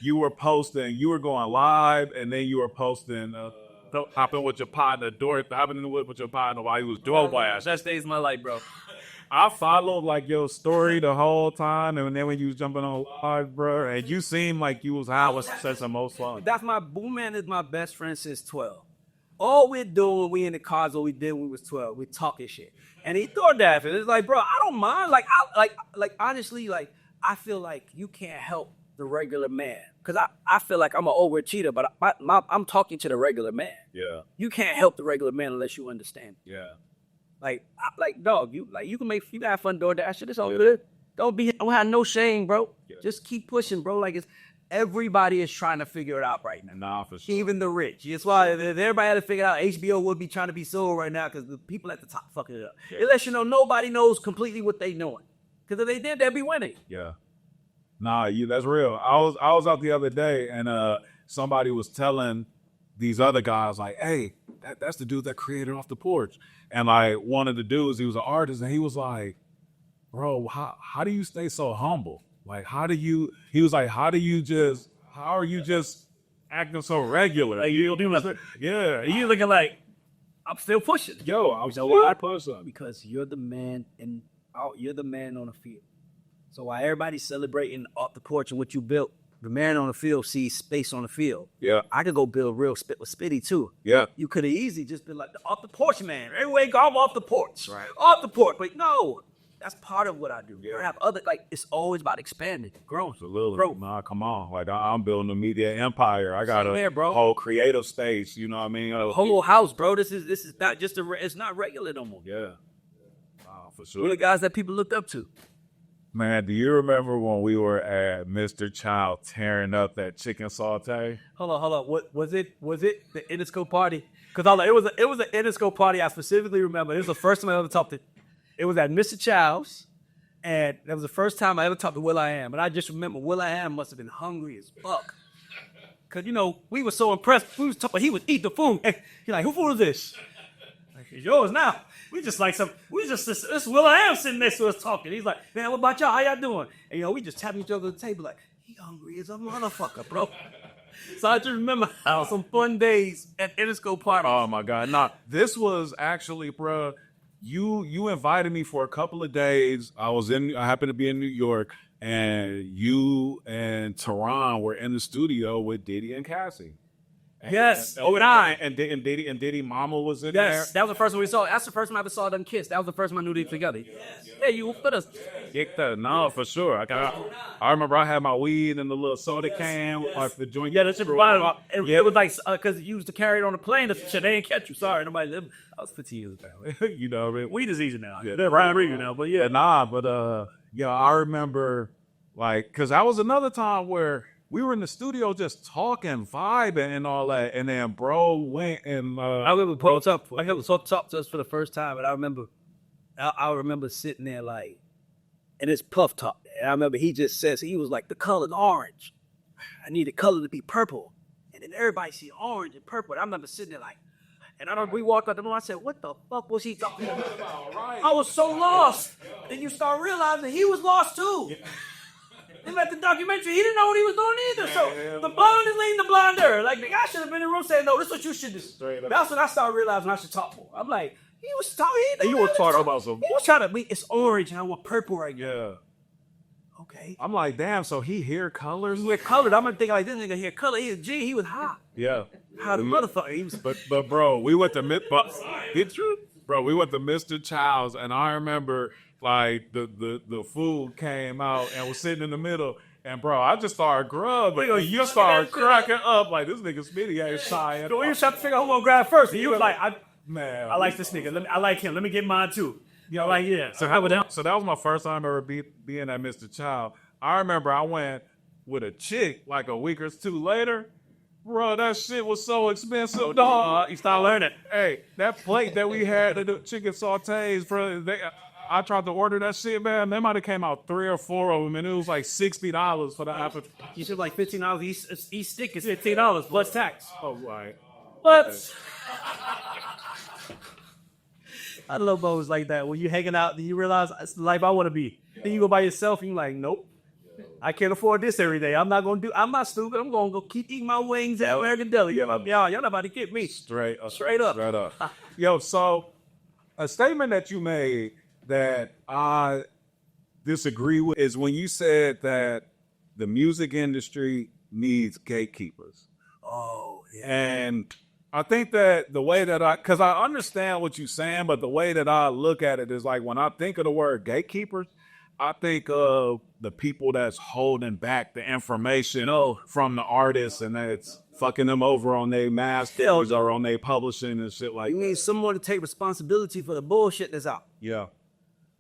you were going live, and then you were posting, hopping with your partner, hopping with your partner while he was door blast. Best days of my life, bro. I followed like your story the whole time, and then when you was jumping on live, bro, and you seemed like you was having such the most fun. That's my Boom Man is my best friend since 12. All we're doing when we in the cars, what we did when we was 12, we talking shit. And he thought that. It's like, bro, I don't mind. Like, honestly, like, I feel like you can't help the regular man. Because I feel like I'm an overachiever, but I'm talking to the regular man. Yeah. You can't help the regular man unless you understand. Yeah. Like, dog, you can have fun doing that shit. It's all good. Don't have no shame, bro. Yeah. Just keep pushing, bro. Like, everybody is trying to figure it out right now. Nah, for sure. Even the rich. That's why if everybody had to figure it out, HBO would be trying to be sold right now because the people at the top fucking it up. Yeah. It lets you know nobody knows completely what they knowing. Because if they did, they'd be winning. Yeah. Nah, that's real. I was out the other day, and somebody was telling these other guys, like, hey, that's the dude that created Off the Porch. And like one of the dudes, he was an artist, and he was like, bro, how do you stay so humble? Like, how are you just acting so regular? Like, you don't do nothing. Yeah. You looking like, I'm still pushing. Yo, I'm still I push up. Because you're the man you're the man on the field. So while everybody's celebrating Off the Porch and what you built, the man on the field sees space on the field. Yeah. I could go build real spit with Spitty too. Yeah. You could have easily just been like the Off the Porch man. Everywhere you go, I'm off the porch. Right. Off the porch. But no, that's part of what I do. Yeah. I have it's always about expanding, growing. Absolutely. Bro. Nah, come on. Like, I'm building a media empire. I got Same here, bro. whole creative space. You know what I mean? Whole house, bro. This is not just it's not regular no more. Yeah. Wow, for We're sure. the guys that people looked up to. Man, do you remember when we were at Mr. Child tearing up that chicken saute? Hold on. What was it? Was it the Interscope party? Because it was an Interscope party. I specifically remember. It was the first time I ever talked to. It was at Mr. Child's, and that was the first time I ever talked to Will.i.am. And I just remember Will.i.am must have been hungry as fuck. Cause we were so impressed. We was talking. He would eat the food. And he's like, "Who food is this?" Like, it's yours now. This Will.i.am sitting next to us talking. He's like, "Man, what about y'all? How y'all doing?" And we just tapping each other at the table like, he hungry as a motherfucker, bro. So I just remember how some fun days at Interscope party. Oh my God. Nah, this was actually, bro, you invited me for a couple of days. I happened to be in New York, and you and Tehran were in the studio with Diddy and Cassie. Yes. And Diddy Mama was in there. Yes, that was the first one we saw. That's the first time I ever saw them kiss. That was the first time I knew they were together. Yes. Yeah, you put us. No, for sure. I remember I had my weed in the little soda can with like the joint. Yeah, that shit reminded me. It was like, because you used to carry it on the plane. That shit, they didn't catch you. Sorry, nobody lived. I was 15 years ago. You know what I mean? Weed is easy now. Yeah, they're Ryan Regan now, but yeah. I remember, like, because that was another time where we were in the studio just talking, vibing, and all that, and then bro went and I remember Paul talk to us for the first time, and I remember sitting there like, and it's Puff talk, and I remember he just says he was like, the color's orange. I need the color to be purple, and then everybody see orange and purple. And I remember sitting there like, and we walked out the room. I said, "What the fuck was he talking about?" I was so lost. Then you start realizing he was lost too. Him at the documentary, he didn't know what he was doing either. So the blonde is leading the blonder. Like, the guy should have been in the room saying, "No, this is what you should do." That's when I started realizing I should talk more. I'm like, he was talking. You were talking about some. He was trying to be. It's orange and I want purple right now. Yeah. Okay. I'm like, damn. So he hear colors. We're colored. I'm gonna think like this nigga hear color. He was hot. Yeah. How the motherfucker. He was. But bro, we went to we went to Mr. Child's, and I remember like the food came out and was sitting in the middle, and bro, I just started grubbing. You started cracking up like this nigga Spitty ain't shy. So we was trying to figure out who gonna grab first. And you was like, man, I like this nigga. I like him. Let me get mine too. You know, like, yeah. So that was my first time ever being at Mr. Child. I remember I went with a chick like a week or two later. Bro, that shit was so expensive, dog. You start learning. Hey, that plate that we had, the chicken sautés, bro, I tried to order that shit, man. They might have came out 3 or 4 of them, and it was like $60 for the apple. You should like $15 each stick is $15 plus tax. Oh, right. But I love bows like that. When you're hanging out, then you realize it's the life I want to be. Then you go by yourself and you're like, nope. I can't afford this every day. I'm not stupid. I'm gonna go keep eating my wings at American Deli. Y'all not about to get me. Straight up. Straight up. Yo, so a statement that you made that I disagree with is when you said that the music industry needs gatekeepers. Oh, yeah. And I think that the way that because I understand what you're saying, but the way that I look at it is like when I think of the word gatekeepers, I think of the people that's holding back the information from the artists and that's fucking them over on their masters or on their publishing and shit like that. You need someone to take responsibility for the bullshit that's out. Yeah.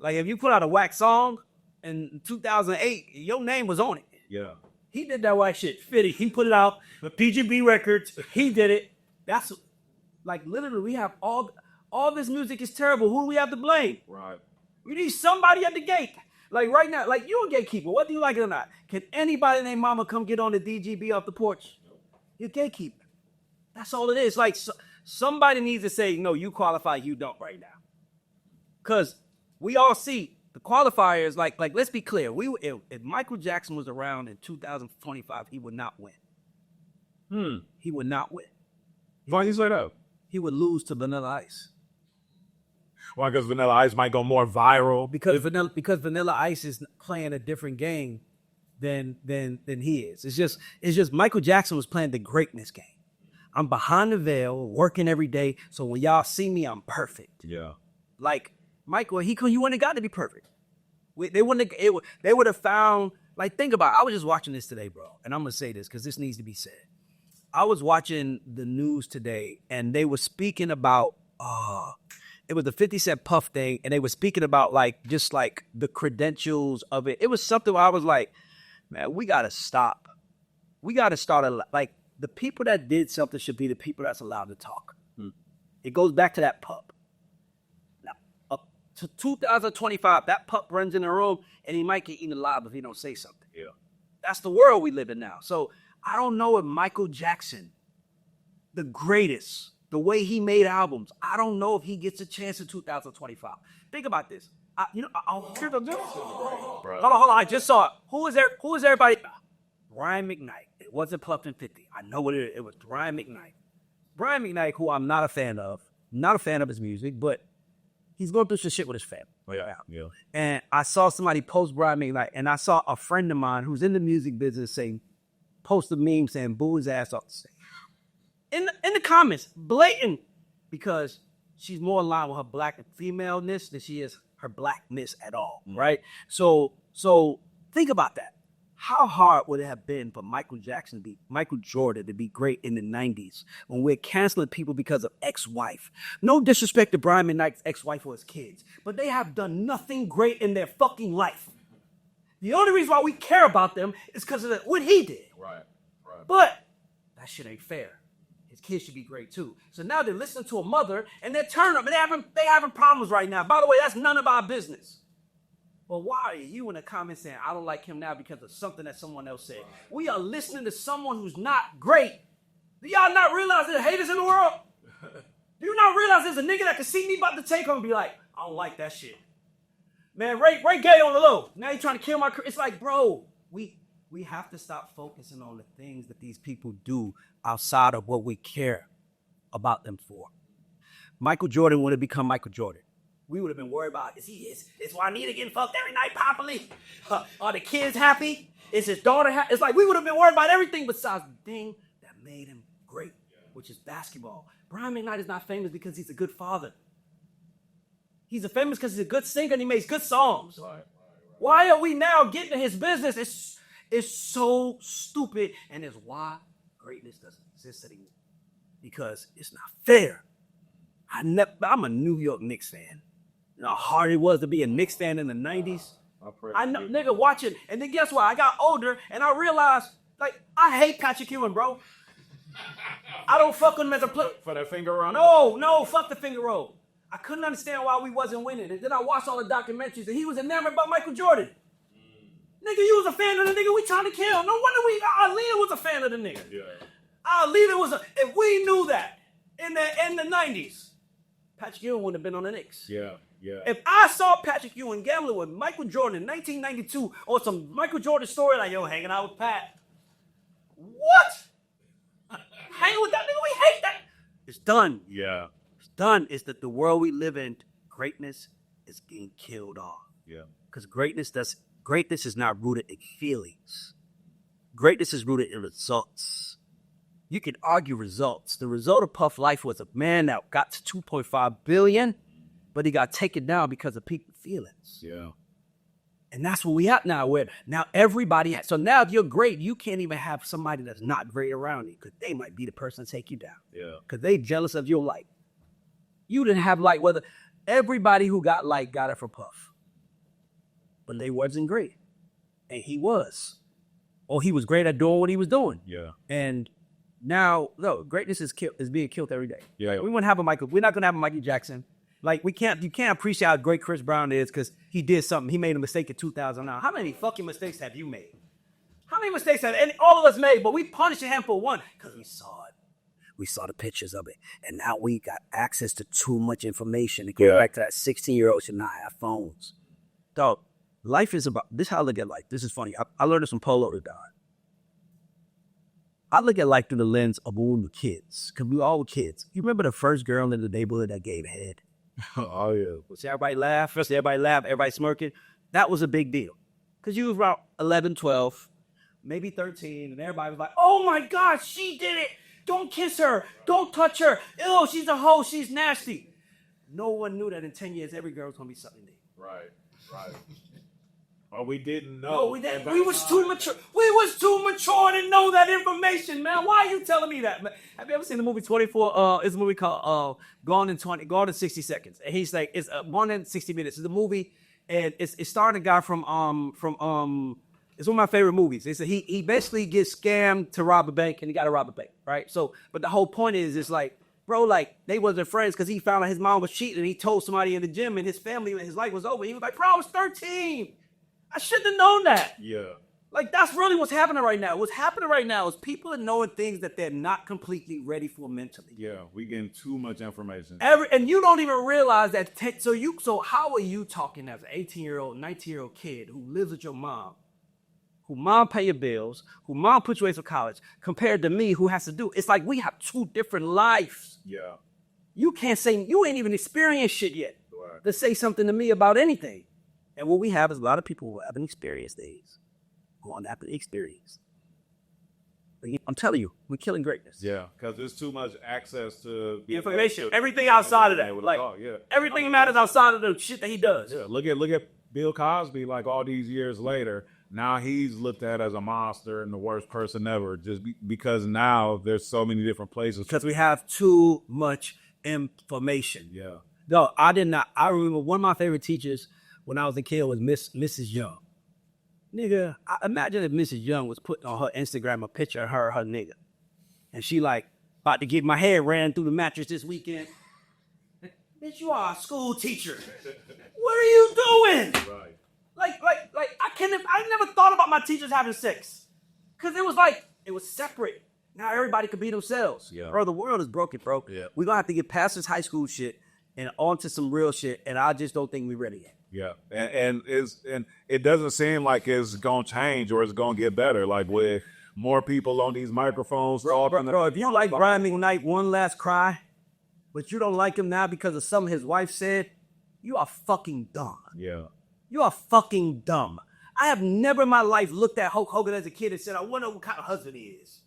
Like if you put out a whack song in 2008, your name was on it. Yeah. He did that whack shit. Spitty, he put it out. The PGB Records, he did it. That's like literally we have all this music is terrible. Who do we have to blame? Right. We need somebody at the gate. Like right now, like you're a gatekeeper, whether you like it or not. Can anybody named Mama come get on the DGB off the porch? You're a gatekeeper. That's all it is. Like somebody needs to say, no, you qualify, you don't right now. Because we all see the qualifiers, like let's be clear. If Michael Jackson was around in 2025, he would not win. He would not win. Why you say that? He would lose to Vanilla Ice. Why? Because Vanilla Ice might go more viral. Because Vanilla Ice is playing a different game than he is. It's just Michael Jackson was playing the greatness game. I'm behind the veil, working every day. So when y'all see me, I'm perfect. Yeah. Like Michael, you wouldn't have got to be perfect. They would have found. Like think about it. I was just watching this today, bro, and I'm gonna say this because this needs to be said. I was watching the news today, and they were speaking about. It was the 50 Cent Puff thing, and they were speaking about just the credentials of it. It was something where I was like, man, we got to stop. We got to start, the people that did something should be the people that's allowed to talk. It goes back to that pup. Now, up to 2025, that pup runs in the room, and he might get eaten alive if he don't say something. Yeah. That's the world we live in now. So I don't know if Michael Jackson, the greatest, the way he made albums, I don't know if he gets a chance in 2025. Think about this. Hold on. I just saw it. Who is everybody? Brian McKnight. It wasn't Plumpton 50. I know what it is. It was Brian McKnight. Brian McKnight, who I'm not a fan of. Not a fan of his music, but he's going through some shit with his family. Yeah. And I saw somebody post Brian McKnight, and I saw a friend of mine who's in the music business post a meme saying boo his ass off the stage. In the comments, blatant, because she's more in line with her black and femaleness than she is her blackness at all, right? So think about that. How hard would it have been for Michael Jordan to be great in the 90s when we're canceling people because of ex-wife? No disrespect to Brian McKnight's ex-wife or his kids, but they have done nothing great in their fucking life. The only reason why we care about them is because of what he did. Right. But that shit ain't fair. His kids should be great too. So now they're listening to a mother and they're turning up and they having problems right now. By the way, that's none of our business. Well, why are you in the comments saying I don't like him now because of something that someone else said? We are listening to someone who's not great. Do y'all not realize there's haters in the world? Do you not realize there's a nigga that can see me about to take him and be like, I don't like that shit. Man, Ray Gay on the low. Now he's trying to kill my career. It's like, bro, we have to stop focusing on the things that these people do outside of what we care about them for. Michael Jordan would have become Michael Jordan. We would have been worried about, is Juanita getting fucked every night properly? Are the kids happy? Is his daughter happy? It's like we would have been worried about everything besides the thing that made him great, which is basketball. Brian McKnight is not famous because he's a good father. He's famous because he's a good singer and he makes good songs. Right. Why are we now getting to his business? It's so stupid, and it's why greatness doesn't exist anymore. Because it's not fair. I'm a New York Knicks fan. You know how hard it was to be a Knicks fan in the 90s? I know, nigga, watching. And then guess what? I got older, and I realized, I hate Patrick Ewing, bro. I don't fuck with him as a player. For that finger roll? No, fuck the finger roll. I couldn't understand why we wasn't winning. And then I watched all the documentaries, and he was enamored by Michael Jordan. Nigga, you was a fan of the nigga we trying to kill. No wonder our leader was a fan of the nigga. Yeah. Our leader if we knew that in the 90s, Patrick Ewing wouldn't have been on the Knicks. Yeah. If I saw Patrick Ewing gambling with Michael Jordan in 1992 or some Michael Jordan story like, yo, hanging out with Pat. What? Hanging with that nigga? We hate that. It's done. Yeah. It's done. It's that the world we live in, greatness is getting killed off. Yeah. Because greatness is not rooted in feelings. Greatness is rooted in results. You can argue results. The result of Puff Life was a man that got to 2.5 billion, but he got taken down because of people's feelings. Yeah. And that's what we at now. Where now everybody so now if you're great, you can't even have somebody that's not great around you because they might be the person to take you down. Yeah. Because they jealous of your light. You didn't have light. Whether everybody who got light got it from Puff. But they wasn't great. And he was. Or he was great at doing what he was doing. Yeah. And now, no, greatness is being killed every day. Yeah. We won't have we're not gonna have a Mikey Jackson. Like you can't appreciate how great Chris Brown is because he did something. He made a mistake in 2009. How many fucking mistakes have you made? How many mistakes have all of us made? But we punished him for one because we saw it. We saw the pictures of it, and now we got access to too much information. To go back to that 16-year-old should not have phones. Dog, life is about this. Is how I look at life. This is funny. I learned this from Polo to die. I look at life through the lens of when we were kids, because we all were kids. You remember the first girl in the neighborhood that gave head? Oh, yeah. See everybody laugh. First, everybody laugh. Everybody smirking. That was a big deal. Because you was around 11, 12, maybe 13, and everybody was like, oh, my God, she did it. Don't kiss her. Don't touch her. Ew, she's a hoe. She's nasty. No one knew that in 10 years, every girl was going to be something new. Right. Or we didn't know. No, we didn't. We was too mature. We was too mature to know that information, man. Why are you telling me that? Have you ever seen the movie 24? It's a movie called Gone in 60 Seconds. And he's like, it's 1 in 60 minutes. It's a movie, and it's starring a guy from it's one of my favorite movies. It's he basically gets scammed to rob a bank, and he got to rob a bank, right? So, but the whole point is, it's like, bro, like they wasn't friends because he found out his mom was cheating, and he told somebody in the gym, and his family, his life was over. He was like, bro, I was 13. I shouldn't have known that. Yeah. Like, that's really what's happening right now. What's happening right now is people are knowing things that they're not completely ready for mentally. Yeah, we getting too much information. And you don't even realize that. So how are you talking as an 18-year-old, 19-year-old kid who lives with your mom, who mom pay your bills, who mom puts you away for college, compared to me who has to do? It's like we have two different lives. Yeah. You can't say, you ain't even experienced shit yet Right. to say something to me about anything. And what we have is a lot of people who haven't experienced these, who aren't after the experience. I'm telling you, we're killing greatness. Yeah, because there's too much access to Information, everything outside of that. Like, everything matters outside of the shit that he does. Yeah, look at Bill Cosby. Like all these years later, now he's looked at as a monster and the worst person ever. Just because now there's so many different places. Because we have too much information. Yeah. No, I did not. I remember one of my favorite teachers when I was a kid was Mrs. Young. Nigga, imagine if Mrs. Young was putting on her Instagram a picture of her nigga. And she like, about to get my hair ran through the mattress this weekend. Bitch, you are a school teacher. What are you doing? Right. Like, I never thought about my teachers having sex. Because it was separate. Now everybody could be themselves. Yeah. Bro, the world is broken, bro. Yeah. We're going to have to get past this high school shit and onto some real shit. And I just don't think we're ready yet. Yeah, and it doesn't seem like it's gonna change or it's gonna get better. Like with more people on these microphones talking. Bro, if you like Brian McKnight, One Last Cry, but you don't like him now because of something his wife said, you are fucking dumb. Yeah. You are fucking dumb. I have never in my life looked at Hulk Hogan as a kid and said, I wonder what kind of husband he is.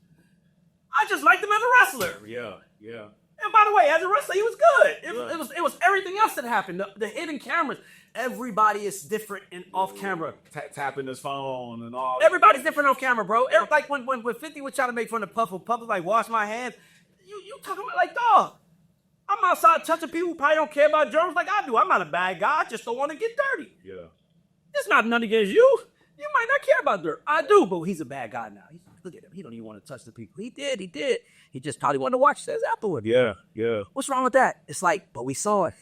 I just liked him as a wrestler. Yeah. And by the way, as a wrestler, he was good. It was everything else that happened. The hidden cameras. Everybody is different and off camera. Tapping his phone and all. Everybody's different off camera, bro. Like when 50 was trying to make fun of Puff was like, wash my hands. You talking about like, dog, I'm outside touching people who probably don't care about germs like I do. I'm not a bad guy. I just don't want to get dirty. Yeah. It's not nothing against you. You might not care about dirt. I do, but he's a bad guy now. Look at him. He don't even want to touch the people. He did. He just probably wanted to watch this afterward. Yeah. What's wrong with that? It's like, but we saw it.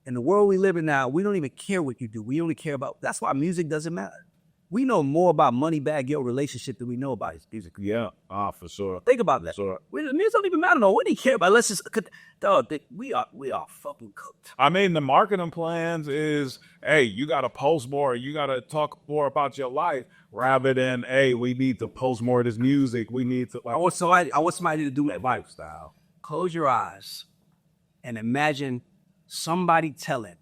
In the world we live in now, we don't even care what you do. We only care about, that's why music doesn't matter. We know more about Moneybagg Yo relationship than we know about his music. Yeah, for sure. Think about that. Sure. The music don't even matter. No, we didn't care about. Let's just, dog. We are fucking cooked. I mean, the marketing plans is, hey, you got to post more. You got to talk more about your life rather than, hey, we need to post more of this music. We need to. Like, I want somebody to do that lifestyle. Close your eyes and imagine somebody telling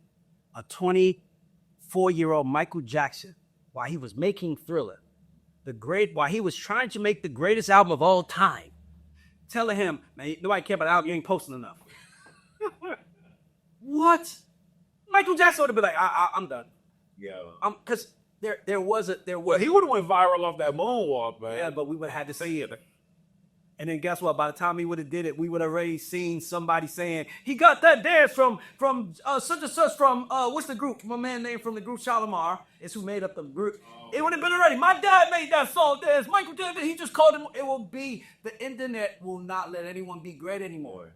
a 24-year-old Michael Jackson while he was making Thriller, while he was trying to make the greatest album of all time, telling him, man, nobody care about the album, you ain't posting enough. What? Michael Jackson would have been like, I'm done. Yeah. Because there was. He would have went viral off that moonwalk, man. Yeah, but we would have had to see it. And then guess what? By the time he would have did it, we would have already seen somebody saying, he got that dance from such and such from, what's the group? My man named from the group Shalimar is who made up the group. It would have been already. My dad made that song dance. Michael Jackson, he just called him. It will be, the internet will not let anyone be great anymore.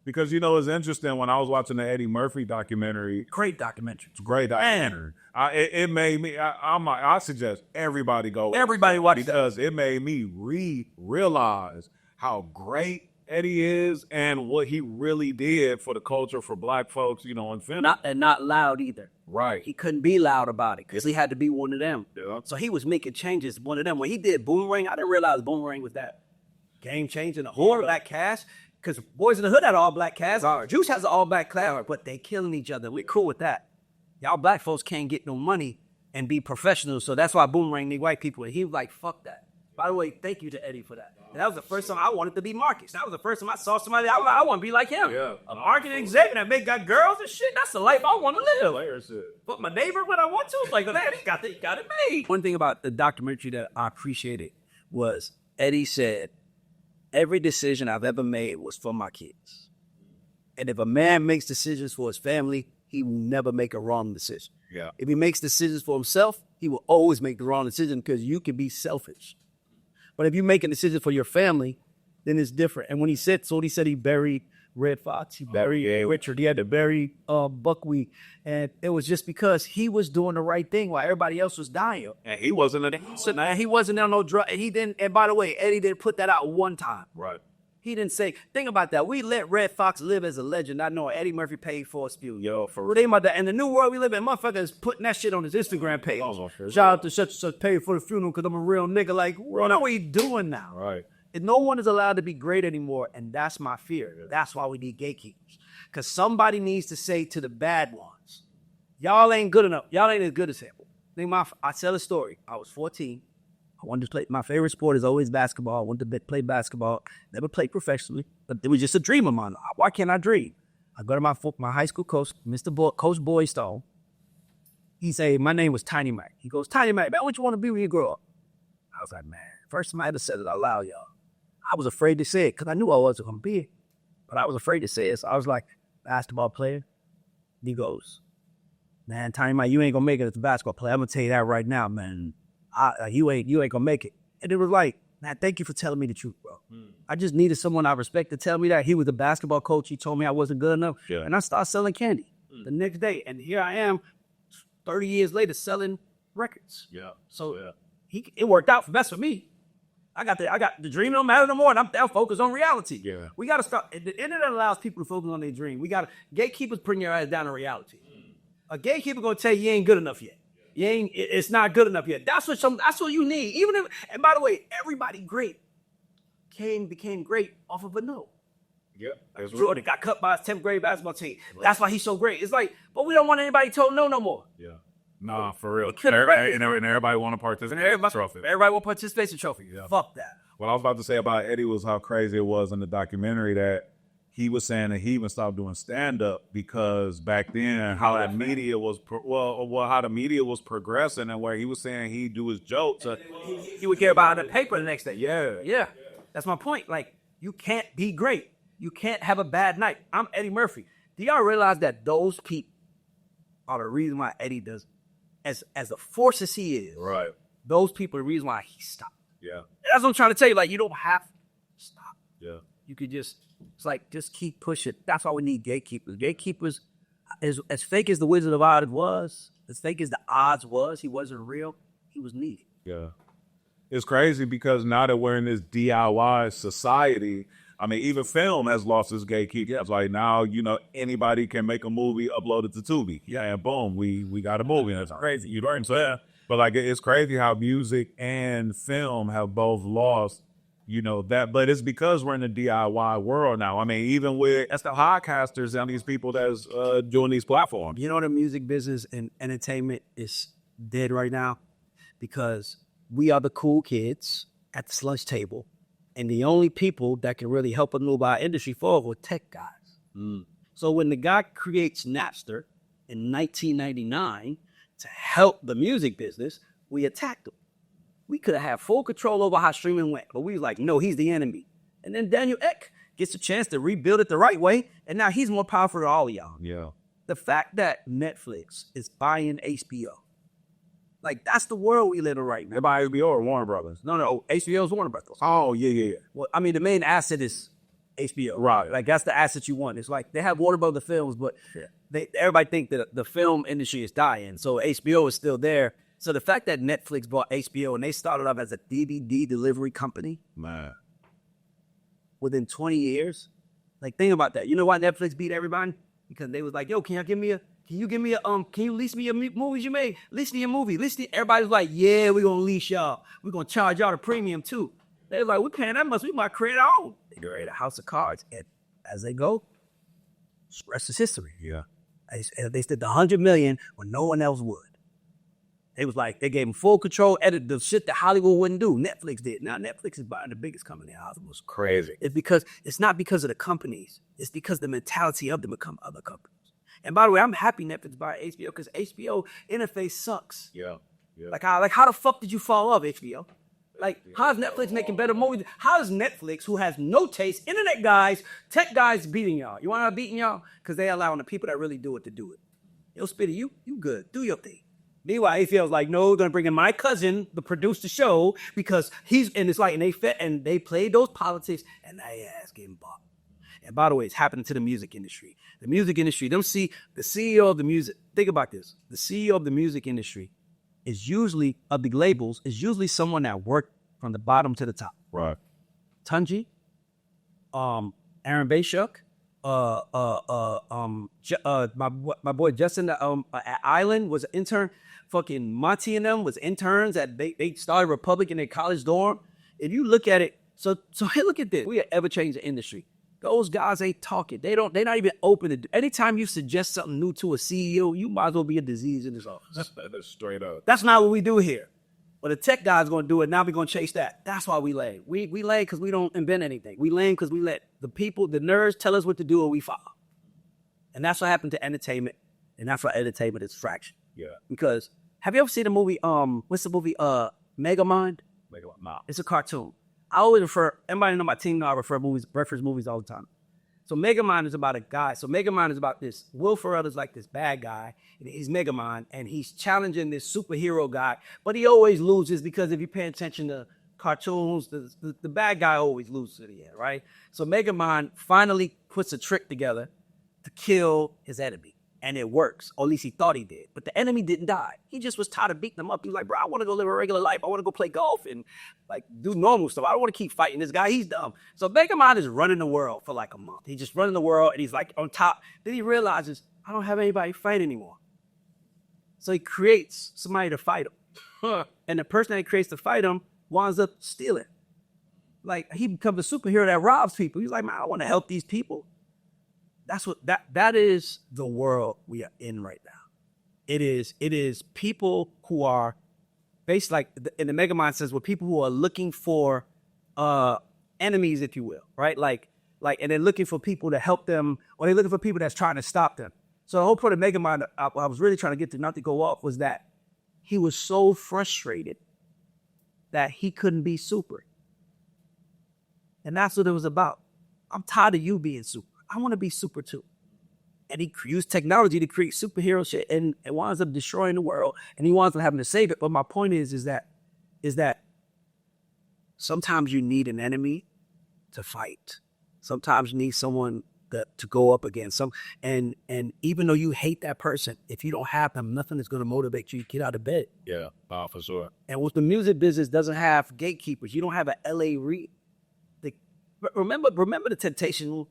Because, it's interesting. When I was watching the Eddie Murphy documentary. Great documentary. It's a great documentary. It made me, I suggest everybody go. Everybody watch it. Because it made me realize how great Eddie is and what he really did for the culture for black folks, in film. Not loud either. Right. He couldn't be loud about it because he had to be one of them. Yeah. So he was making changes, one of them. When he did Boomerang, I didn't realize Boomerang was that game-changing. The whole black cast, because Boys in the Hood had an all-black cast. Juice has an all-black cast, but they killing each other. We're cool with that. Y'all black folks can't get no money and be professionals, so that's why Boomerang need white people. And he was like, fuck that. By the way, thank you to Eddie for that. And that was the first time I wanted to be Marcus. That was the first time I saw somebody, I want to be like him. Yeah. A marketing executive that got girls and shit. That's the life I want to live. But my neighbor when I want to, it's like, man, he got it made. One thing about the documentary that I appreciated was Eddie said, every decision I've ever made was for my kids. And if a man makes decisions for his family, he will never make a wrong decision. Yeah. If he makes decisions for himself, he will always make the wrong decision because you can be selfish. But if you make a decision for your family, then it's different. And when he said he buried Red Fox, he buried Richard, he had to bury Buckwheat. And it was just because he was doing the right thing while everybody else was dying. And he wasn't an He wasn't on no drug. He didn't. And by the way, Eddie didn't put that out one time. Right. He didn't say, think about that. We let Red Fox live as a legend, not knowing Eddie Murphy paid for his funeral. Yo, for real. Think about that. And the new world we live in, motherfucker is putting that shit on his Instagram page. Shout out to such and such paid for the funeral because I'm a real nigga. Like, what are we doing now? Right. And no one is allowed to be great anymore. And that's my fear. Yeah. That's why we need gatekeepers. Because somebody needs to say to the bad ones, y'all ain't good enough. Y'all ain't as good as him. I tell a story. I was 14. I wanted to play. My favorite sport is always basketball. I wanted to play basketball. Never played professionally, but it was just a dream of mine. Why can't I dream? I go to my high school coach, Coach Boystone. He say, my name was Tiny Mac. He goes, Tiny Mac, man, what you want to be when you grow up? I was like, man, first time I ever said it out loud, y'all. I was afraid to say it because I knew I wasn't going to be it, but I was afraid to say it. So I was like, basketball player. He goes, man, Tiny Mac, you ain't going to make it as a basketball player. I'm going to tell you that right now, man. You ain't gonna make it. And it was like, man, thank you for telling me the truth, bro. I just needed someone I respect to tell me that. He was a basketball coach. He told me I wasn't good enough. Yeah. And I started selling candy the next day. And here I am 30 years later selling records. Yeah. So it worked out for best for me. I got the dream don't matter no more, and I'm focused on reality. Yeah. We gotta start. The internet allows people to focus on their dream. Gatekeepers bring your ass down to reality. A gatekeeper gonna tell you ain't good enough yet. It's not good enough yet. That's what you need. And by the way, everybody great became great off of a no. Yeah. Jordan got cut by his 10th grade basketball team. That's why he's so great. It's like, but we don't want anybody told no more. Yeah. Nah, for real. And everybody want to participate in the trophy. Everybody want participation trophy. Yeah. Fuck that. What I was about to say about Eddie was how crazy it was in the documentary that he was saying that he even stopped doing stand-up because back then how the media was progressing and where he was saying he'd do his jokes. He would care about the paper the next day. Yeah. That's my point. Like, you can't be great. You can't have a bad night. I'm Eddie Murphy. Do y'all realize that those people are the reason why Eddie does, as a force as he is, right? Those people are the reason why he stopped. Yeah. That's what I'm trying to tell you. Like, you don't have to stop. Yeah. You could just keep pushing. That's why we need gatekeepers. Gatekeepers, as fake as the Wizard of Oz was, as fake as the odds was, he wasn't real. He was needed. Yeah. It's crazy because now that we're in this DIY society, I mean, even film has lost its gatekeepers. It's like now, anybody can make a movie, upload it to Tubi. Yeah, and boom, we got a movie. And it's crazy. You know what I'm saying? But like, it's crazy how music and film have both lost, that. But it's because we're in the DIY world now. I mean, even with that's the podcasters and these people that's doing these platforms. You know, the music business and entertainment is dead right now because we are the cool kids at the lunch table, and the only people that can really help us move our industry forward are tech guys. So when the guy creates Napster in 1999 to help the music business, we attacked him. We could have had full control over how streaming went, but we was like, no, he's the enemy. And then Daniel Ek gets a chance to rebuild it the right way, and now he's more powerful than all of y'all. Yeah. The fact that Netflix is buying HBO, like, that's the world we live in right now. They buy HBO or Warner Brothers? No, HBO is Warner Brothers. Oh, yeah. Well, I mean, the main asset is HBO. Right. Like, that's the asset you want. It's like they have Warner Brothers films, but everybody think that the film industry is dying. So HBO is still there. So the fact that Netflix bought HBO and they started off as a DVD delivery company, man, within 20 years, like, think about that. You know why Netflix beat everybody? Because they was like, yo, can you lease me your movies you made? Lease me your movie. Everybody's like, yeah, we're going to lease y'all. We're going to charge y'all the premium too. They was like, we're paying that much. We might create our own. They create a house of cards. And as they go, the rest is history. Yeah. They did the $100 million when no one else would. They was like, they gave them full control, edit the shit that Hollywood wouldn't do. Netflix did. Now Netflix is buying the biggest company in Hollywood. It's crazy. It's not because of the companies. It's because the mentality of them become other companies. And by the way, I'm happy Netflix bought HBO because HBO interface sucks. Yeah. Like how the fuck did you fall off HBO? Like, how's Netflix making better movies? How is Netflix, who has no taste, internet guys, tech guys beating y'all? You want to beating y'all? Because they allowing the people that really do it to do it. Yo, Spitty, you good. Do your thing. Meanwhile, ACL's like, no, we're going to bring in my cousin to produce the show because and it's like, and they played those politics and they ass getting bought. And by the way, it's happening to the music industry. The music industry, the CEO of the music, think about this. The CEO of the music industry is usually, of the labels, is usually someone that worked from the bottom to the top. Right. Tunji, Aaron Bayshuk, my boy Justin at Island was an intern. Fucking Monty and them was interns at they started Republic in their college dorm. If you look at it, so hey, look at this. We are ever changing industry. Those guys ain't talking. They're not even open to. Anytime you suggest something new to a CEO, you might as well be a disease in his office. That's straight up. That's not what we do here. But the tech guy's going to do it. Now we're going to chase that. That's why we lame. We lame because we don't invent anything. We lame because we let the people, the nerds, tell us what to do and we follow. And that's what happened to entertainment. And that's why entertainment is fraction. Yeah. Because have you ever seen the movie? What's the movie? Megamind. Nah. It's a cartoon. I always refer. Everybody know my team know I reference movies all the time. So Megamind is about a guy. So Megamind is about this. Will Ferrell is like this bad guy. And he's Megamind, and he's challenging this superhero guy. But he always loses because if you pay attention to cartoons, the bad guy always loses at the end, right? So Megamind finally puts a trick together to kill his enemy. And it works, or at least he thought he did. But the enemy didn't die. He just was tired of beating them up. He was like, bro, I want to go live a regular life. I want to go play golf and like do normal stuff. I don't want to keep fighting this guy. He's dumb. So Megamind is running the world for like a month. He's just running the world and he's like on top. Then he realizes, I don't have anybody to fight anymore. So he creates somebody to fight him. And the person that he creates to fight him winds up stealing. Like he becomes a superhero that robs people. He's like, man, I want to help these people. That is the world we are in right now. It is people who are based like in the Megamind says, we're people who are looking for enemies, if you will, right? Like, and they're looking for people to help them, or they're looking for people that's trying to stop them. So the whole point of Megamind, I was really trying to get to not to go off, was that he was so frustrated that he couldn't be super, and that's what it was about. I'm tired of you being super. I want to be super too. And he used technology to create superhero shit and it winds up destroying the world and he winds up having to save it. But my point is that sometimes you need an enemy to fight. Sometimes you need someone to go up against some. And even though you hate that person, if you don't have them, nothing is going to motivate you to get out of bed. Yeah, for sure. And with the music business, doesn't have gatekeepers. You don't have an LA Reid. Remember the Temptation?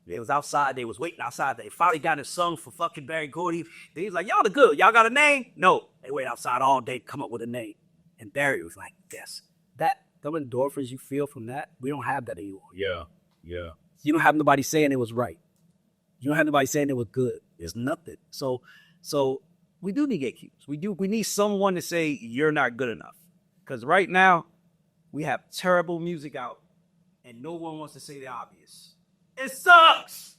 They was outside. They was waiting outside. They finally got a song for fucking Barry Gordy. Then he's like, y'all the good. Y'all got a name? No. They wait outside all day to come up with a name. And Barry was like, yes. Them endorphins you feel from that, we don't have that anymore. Yeah. You don't have nobody saying it was right. You don't have nobody saying it was good. There's nothing. So we do need gatekeepers. We need someone to say you're not good enough. Because right now, we have terrible music out, and no one wants to say the obvious. It sucks.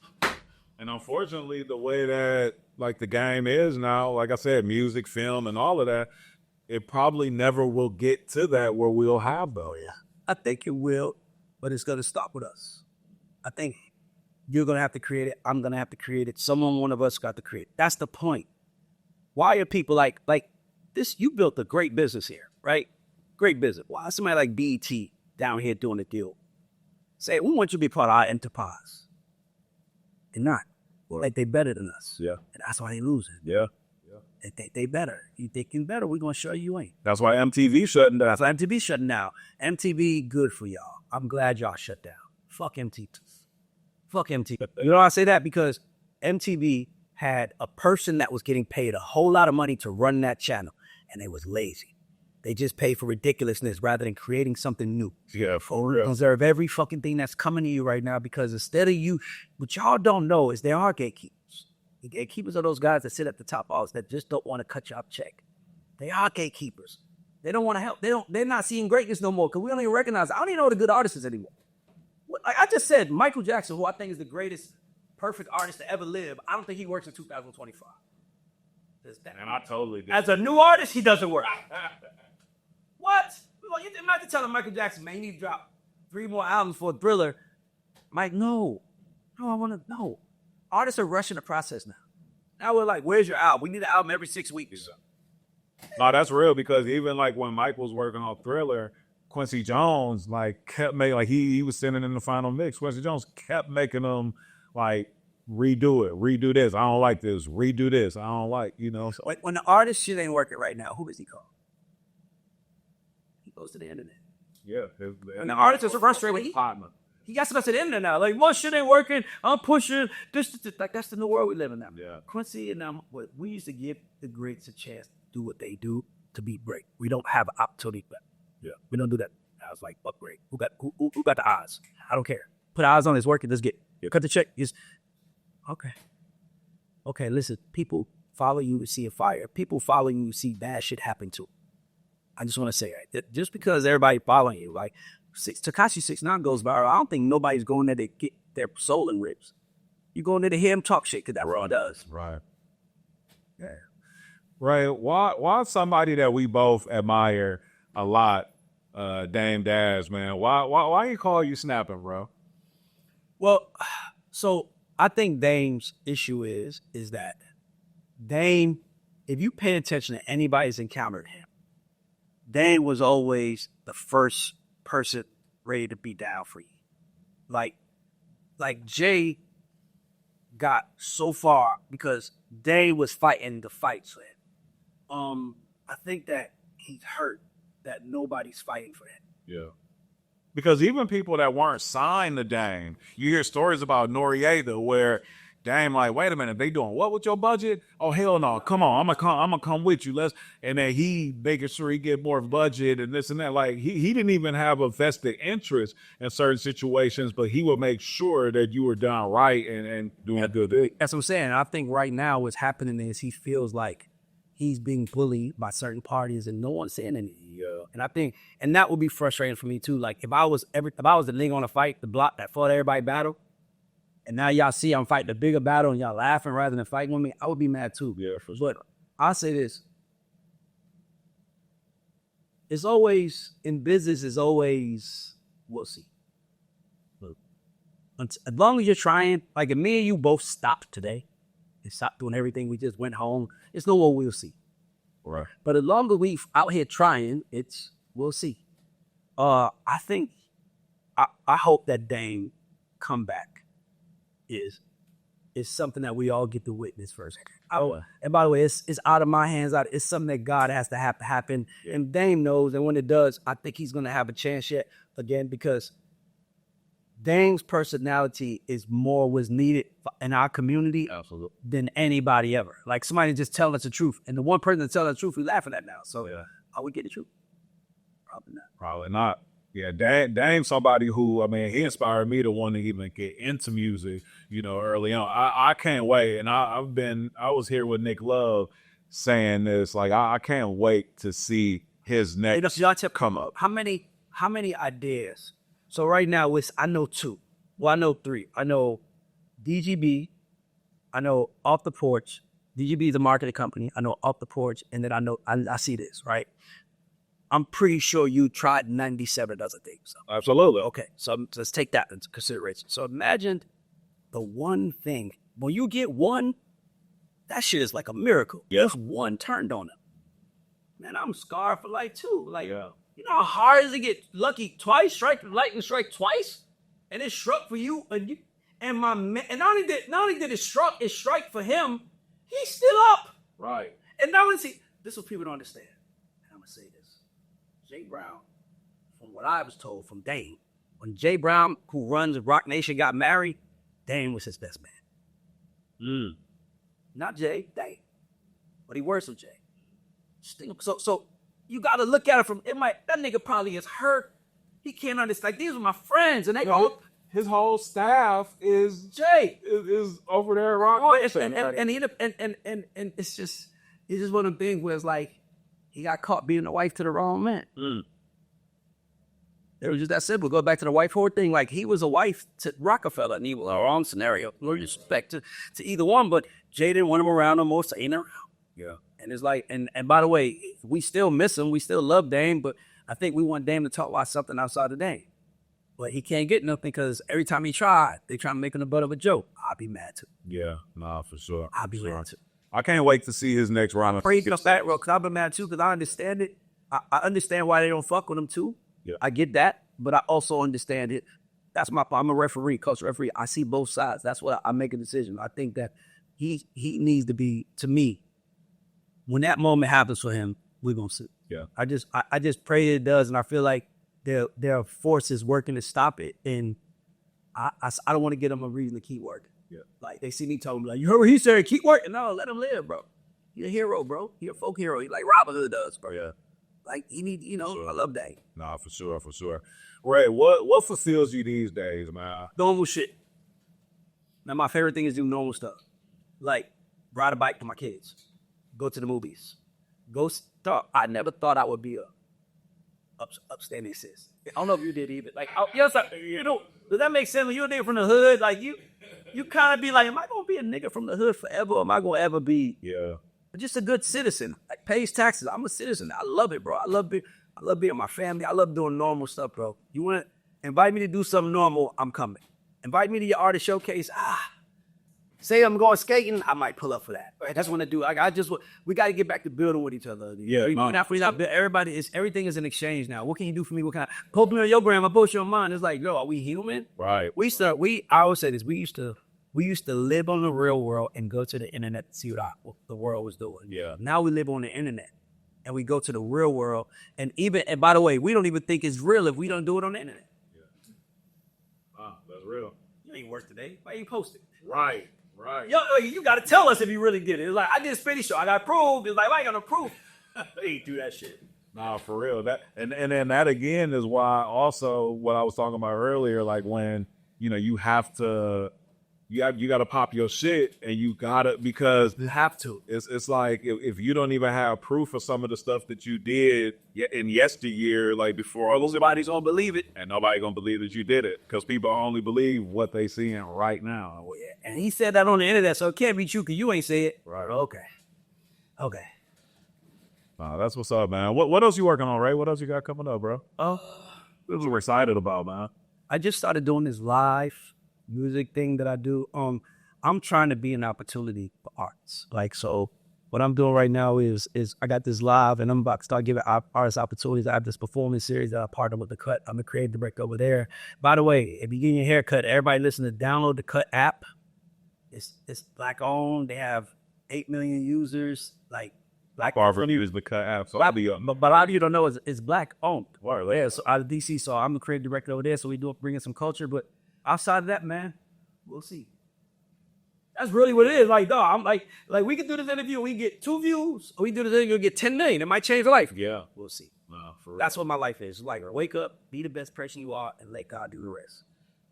And unfortunately, the way that like the game is now, like I said, music, film, and all of that, it probably never will get to that where we'll have though. Yeah, I think it will, but it's gonna stop with us. I think you're gonna have to create it. I'm gonna have to create it. One of us got to create it. That's the point. Why are people like this? You built a great business here, right? Great business. Why is somebody like BET down here doing a deal? Say, we want you to be part of our enterprise. They're not. Like, they better than us. Yeah. And that's why they losing. Yeah. They think they better. You think you better, we're going to show you ain't. That's why MTV shutting down. That's why MTV shutting down. MTV, good for y'all. I'm glad y'all shut down. Fuck MTV. Fuck MTV. You know why I say that? Because MTV had a person that was getting paid a whole lot of money to run that channel, and they was lazy. They just pay for ridiculousness rather than creating something new. Yeah, for real. Conserve every fucking thing that's coming to you right now, because instead of you, what y'all don't know is there are gatekeepers. The gatekeepers are those guys that sit at the top office that just don't want to cut you off check. They are gatekeepers. They don't want to help. They're not seeing greatness no more because we don't even recognize. I don't even know the good artists anymore. Like I just said, Michael Jackson, who I think is the greatest perfect artist to ever live, I don't think he works in 2025. And I totally did. As a new artist, he doesn't work. What? Well, you imagine telling Michael Jackson, man, you need to drop 3 more albums for Thriller. Mike, no. I want to know. Artists are rushing the process now. Now we're like, where's your album? We need an album every 6 weeks. No, that's real, because even like when Mike was working on Thriller, Quincy Jones like kept making, like he was sending in the final mix. Quincy Jones kept making them like redo this. I don't like this. Redo this. I don't like, So. When the artist shit ain't working right now, who is he called? He goes to the internet. Yeah. And the artist is frustrated. He got stuff to the internet now. Like, what shit ain't working? I'm pushing this. Like, that's the new world we live in now. Yeah. Quincy and them, we used to give the greats a chance to do what they do to be great. We don't have an opportunity for that. Yeah. We don't do that. I was like, fuck great. Who got the odds? I don't care. Put eyes on his work and let's get cut the check. Okay, listen, people follow you to see a fire. People follow you to see bad shit happen to them. I just want to say, right, just because everybody following you, like Tekashi 6ix9ine goes viral, I don't think nobody's going there to get their soul in ribs. You going there to hear him talk shit, because that's what he does. Right. Yeah. Right. Why somebody that we both admire a lot, Dame Dash, man? Why he call you snapping, bro? Well, so I think Dame's issue is that Dame, if you pay attention to anybody's encountered him, Dame was always the first person ready to be down for you. Like Jay got so far because Dame was fighting the fights for him. I think that he's hurt that nobody's fighting for him. Yeah. Because even people that weren't signed to Dame, you hear stories about Noriega where Dame like, wait a minute, they doing what with your budget? Oh, hell no, come on, I'm gonna come with you. And then he making sure he get more budget and this and that. Like he didn't even have a vested interest in certain situations, but he would make sure that you were done right and doing a good thing. That's what I'm saying. I think right now what's happening is he feels like he's being bullied by certain parties and no one's saying anything. Yeah. And I think, and that would be frustrating for me too. Like if I was the nigga on a fight, the block that fought everybody battle, and now y'all see I'm fighting a bigger battle and y'all laughing rather than fighting with me, I would be mad too. Yeah, for sure. But I'll say this. It's always, in business, it's always, we'll see. Look, as long as you're trying, like if me and you both stopped today and stopped doing everything, we just went home, it's no what we'll see. Right. But as long as we out here trying, we'll see. I think, I hope that Dame come back is something that we all get to witness first. And by the way, it's out of my hands. It's something that God has to have to happen. Yeah. And Dame knows. And when it does, I think he's going to have a chance yet again, because Dame's personality was needed in our community. Absolutely. Than anybody ever. Like somebody just telling us the truth. And the one person that's telling the truth, we're laughing at now. So I would get the truth. Probably not. Probably not. Yeah, Dame's somebody who, I mean, he inspired me to want to even get into music, early on. I can't wait. And I was here with Nick Love saying this, like, I can't wait to see his next come up. How many ideas? So right now, I know 2. Well, I know 3. I know DGB. I know Off the Porch. DGB is a marketing company. I know Off the Porch. And then I see this, right? I'm pretty sure you tried 97 other things. So. Absolutely. Okay, so let's take that into consideration. So imagine the one thing. When you get one, that shit is like a miracle. Yeah. Just one turned on him. Man, I'm scarred for like 2. Like, you know how hard it is to get lucky twice, lightning strike twice? And it struck for you. And not only did it strike for him, he's still up. Right. And now this is what people don't understand. And I'm going to say this. Jay Brown, from what I was told from Dame, when Jay Brown, who runs Rock Nation, got married, Dame was his best man. Not Jay, Dame. But he works with Jay. So you got to look at it from, that nigga probably is hurt. He can't understand. Like, these are my friends. And his whole staff is Jay. Is over there at Rock Nation. And it's just one of the things where it's like, he got caught being a wife to the wrong man. It was just that simple. Go back to the wife whore thing. Like, he was a wife to Rockefeller, and he was a wrong scenario. No respect to either one, but Jay didn't want him around no more, so he ain't around. Yeah. And it's like, and by the way, we still miss him. We still love Dame, but I think we want Dame to talk about something outside of Dame. But he can't get nothing because every time he tried, they try to make him a butt of a joke. I'll be mad too. Yeah, nah, for sure. I'll be mad too. I can't wait to see his next round. Pray he back, bro, because I've been mad too, because I understand it. I understand why they don't fuck with him too. Yeah. I get that, but I also understand it. That's I'm a referee, coach referee. I see both sides. That's what I make a decision. I think that he needs to be, to me, when that moment happens for him, we're gonna see. Yeah. I just pray it does, and I feel like there are forces working to stop it, and I don't want to get him a reason to keep working. Yeah. Like, they see me talking, like, you heard what he said, keep working. No, let him live, bro. He a hero, bro. He a folk hero. He like Robin Hood does, bro. Yeah. Like, he need, Sure. I love that. Nah, for sure. Ray, what fulfills you these days, man? Normal shit. Now, my favorite thing is do normal stuff. Like, ride a bike with my kids. Go to the movies. I never thought I would be a upstanding sis. I don't know if you did either. Like, does that make sense? When you're a nigga from the hood, like, you kind of be like, am I going to be a nigga from the hood forever, or am I going to ever be just a good citizen? Like, pays taxes. I'm a citizen. I love it, bro. I love being with my family. I love doing normal stuff, bro. You want to invite me to do something normal, I'm coming. Invite me to your artist showcase. Say I'm going skating, I might pull up for that. Right? That's what I do. We got to get back to building with each other. Yeah, everything is an exchange now. What can you do for me? What kind of post me on your gram? I post you on mine. It's like, yo, are we human? Right. I always say this. We used to live on the real world and go to the internet to see what the world was doing. Yeah. Now we live on the internet and we go to the real world. And by the way, we don't even think it's real if we don't do it on the internet. Yeah. Wow, that's real. You ain't work today. Why you post it? Right. Yo, you got to tell us if you really did it. It's like, I did Spitty show. I got proof. It's like, why ain't gonna proof? They ain't do that shit. Nah, for real. That and then that again is why also what I was talking about earlier, like when you have to you got to pop your shit, and you gotta, because you have to. It's like if you don't even have proof of some of the stuff that you did in yesteryear, like before, nobody's gonna believe it, and nobody gonna believe that you did it, because people only believe what they seeing right now. Well, yeah. And he said that on the internet, so it can't be true because you ain't say it. Right. Okay. Nah, that's what's up, man. What else you working on, Ray? What else you got coming up, bro? This is what we're excited about, man. I just started doing this live music thing that I do. I'm trying to be an opportunity for arts. Like, so what I'm doing right now is I got this live, and I'm about to start giving artists opportunities. I have this performance series that I partner with The Cut. I'm the creative director over there. By the way, if you get your hair cut, everybody listen to download the Cut app. It's black owned. They have 8 million users. Like black. Barber is the cut app. So I'll be up. But a lot of you don't know it's black owned. Yeah, so out of DC, so I'm the creative director over there. So we do bring in some culture. But outside of that, man, we'll see. That's really what it is. Like, dog, I'm like we can do this interview, we get 2 views, or we do this interview, we get 10 million. It might change your life. Yeah. We'll see. No, for real. That's what my life is. Like, wake up, be the best person you are, and let God do the rest.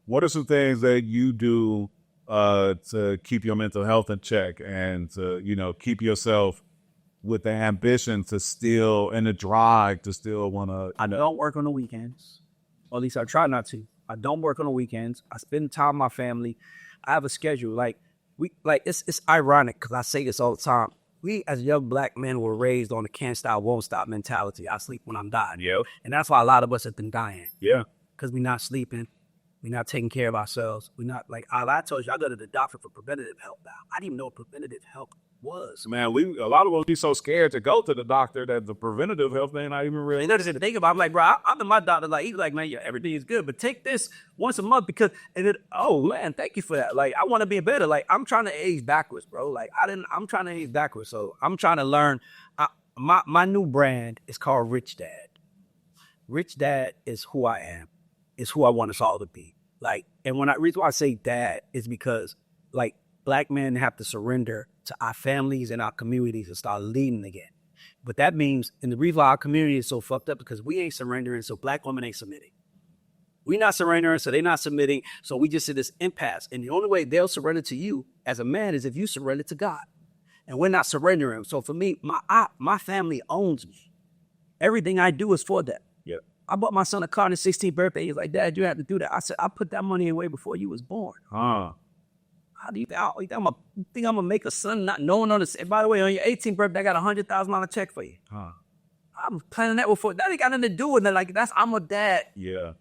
What are some things that you do to keep your mental health in check and to, keep yourself with the ambition to still and the drive to still want to? I don't work on the weekends, or at least I try not to. I don't work on the weekends. I spend time with my family. I have a schedule. It's ironic because I say this all the time. We as young black men were raised on the can't stop, won't stop mentality. I sleep when I'm dying. Yeah. And that's why a lot of us have been dying. Yeah. Because we're not sleeping. We're not taking care of ourselves. We're not I told you, I go to the doctor for preventative health now. I didn't even know what preventative health was. Man, a lot of us be so scared to go to the doctor that the preventative health thing not even really. Ain't nothing to think about. I'm like, bro, I'm in my doctor. Like, he's like, man, yeah, everything is good, but take this once a month because oh man, thank you for that. Like, I want to be better. Like, I'm trying to age backwards, bro. Like, I'm trying to age backwards. So I'm trying to learn. My new brand is called Rich Dad. Rich Dad is who I am. It's who I want us all to be. Like, and reason why I say dad is because, like, black men have to surrender to our families and our communities and start leading again. But that means, and the reason why our community is so fucked up because we ain't surrendering, so black women ain't submitting. We not surrendering, so they not submitting, so we just in this impasse. And the only way they'll surrender to you as a man is if you surrender to God. And we're not surrendering. So for me, my family owns me. Everything I do is for them. Yeah. I bought my son a car on his 16th birthday. He's like, Dad, you have to do that. I said, I put that money away before you was born. How do you think I'm gonna make a son not knowing on this? By the way, on your 18th birthday, I got $100,000 check for you. I'm planning that before. That ain't got nothing to do with it. Like, I'm a dad. Yeah.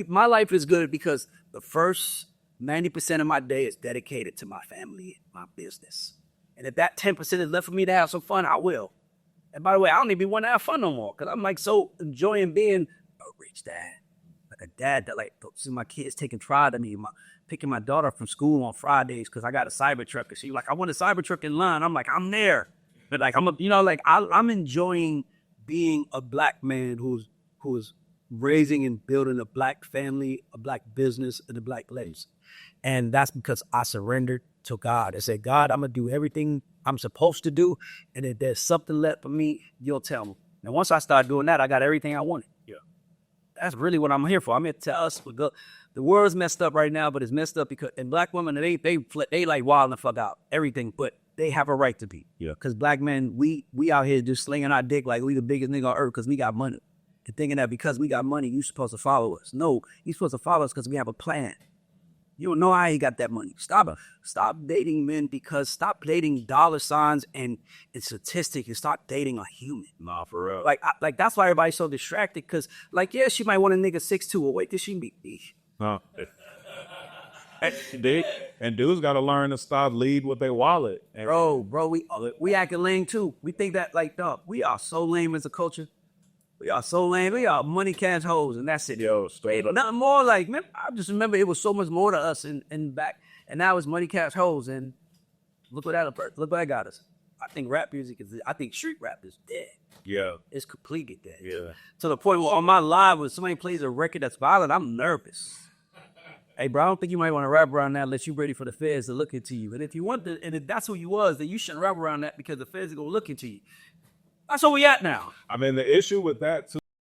My life is good because the first 90% of my day is dedicated to my family, my business. And if that 10% is left for me to have some fun, I will. And by the way, I don't even want to have fun no more because I'm like so enjoying being a rich dad. Like a dad that see my kids taking pride in me, picking my daughter from school on Fridays because I got a Cybertruck. And she's like, I want a Cybertruck in line. I'm like, I'm there. But like, I'm enjoying being a black man who's raising and building a black family, a black business, and a black place. And that's because I surrendered to God. I said, God, I'm going to do everything I'm supposed to do. And if there's something left for me, you'll tell me. And once I start doing that, I got everything I wanted. Yeah. That's really what I'm here for. I'm here to tell us the world's messed up right now, but it's messed up because, and black women, they like wilding the fuck out. Everything, but they have a right to be. Yeah. Because black men, we out here just slinging our dick like we the biggest nigga on earth because we got money. And thinking that because we got money, you supposed to follow us. No, you supposed to follow us because we have a plan. You don't know how you got that money. Stop dating men stop dating dollar signs and statistics and start dating a human. Nah, for real. Like that's why everybody's so distracted because, like, yeah, she might want a nigga 6'2", or wait till she meet me. And dudes got to learn to stop lead with their wallet. Bro, we acting lame too. We think that, like, dog, we are so lame as a culture. We are so lame. We are money, cash, hoes, and that's it. Yo, straight up. Nothing more. Like, man, I just remember it was so much more to us in back, and now it's money, cash, hoes, and look what that got us. I think street rap is dead. Yeah. It's completely dead. Yeah. To the point where on my live, when somebody plays a record that's violent, I'm nervous. Hey, bro, I don't think you might want to rap around that unless you're ready for the feds to look into you. And if you want to, and if that's who you was, then you shouldn't rap around that because the feds are gonna look into you. That's where we at now. I mean, the issue with that too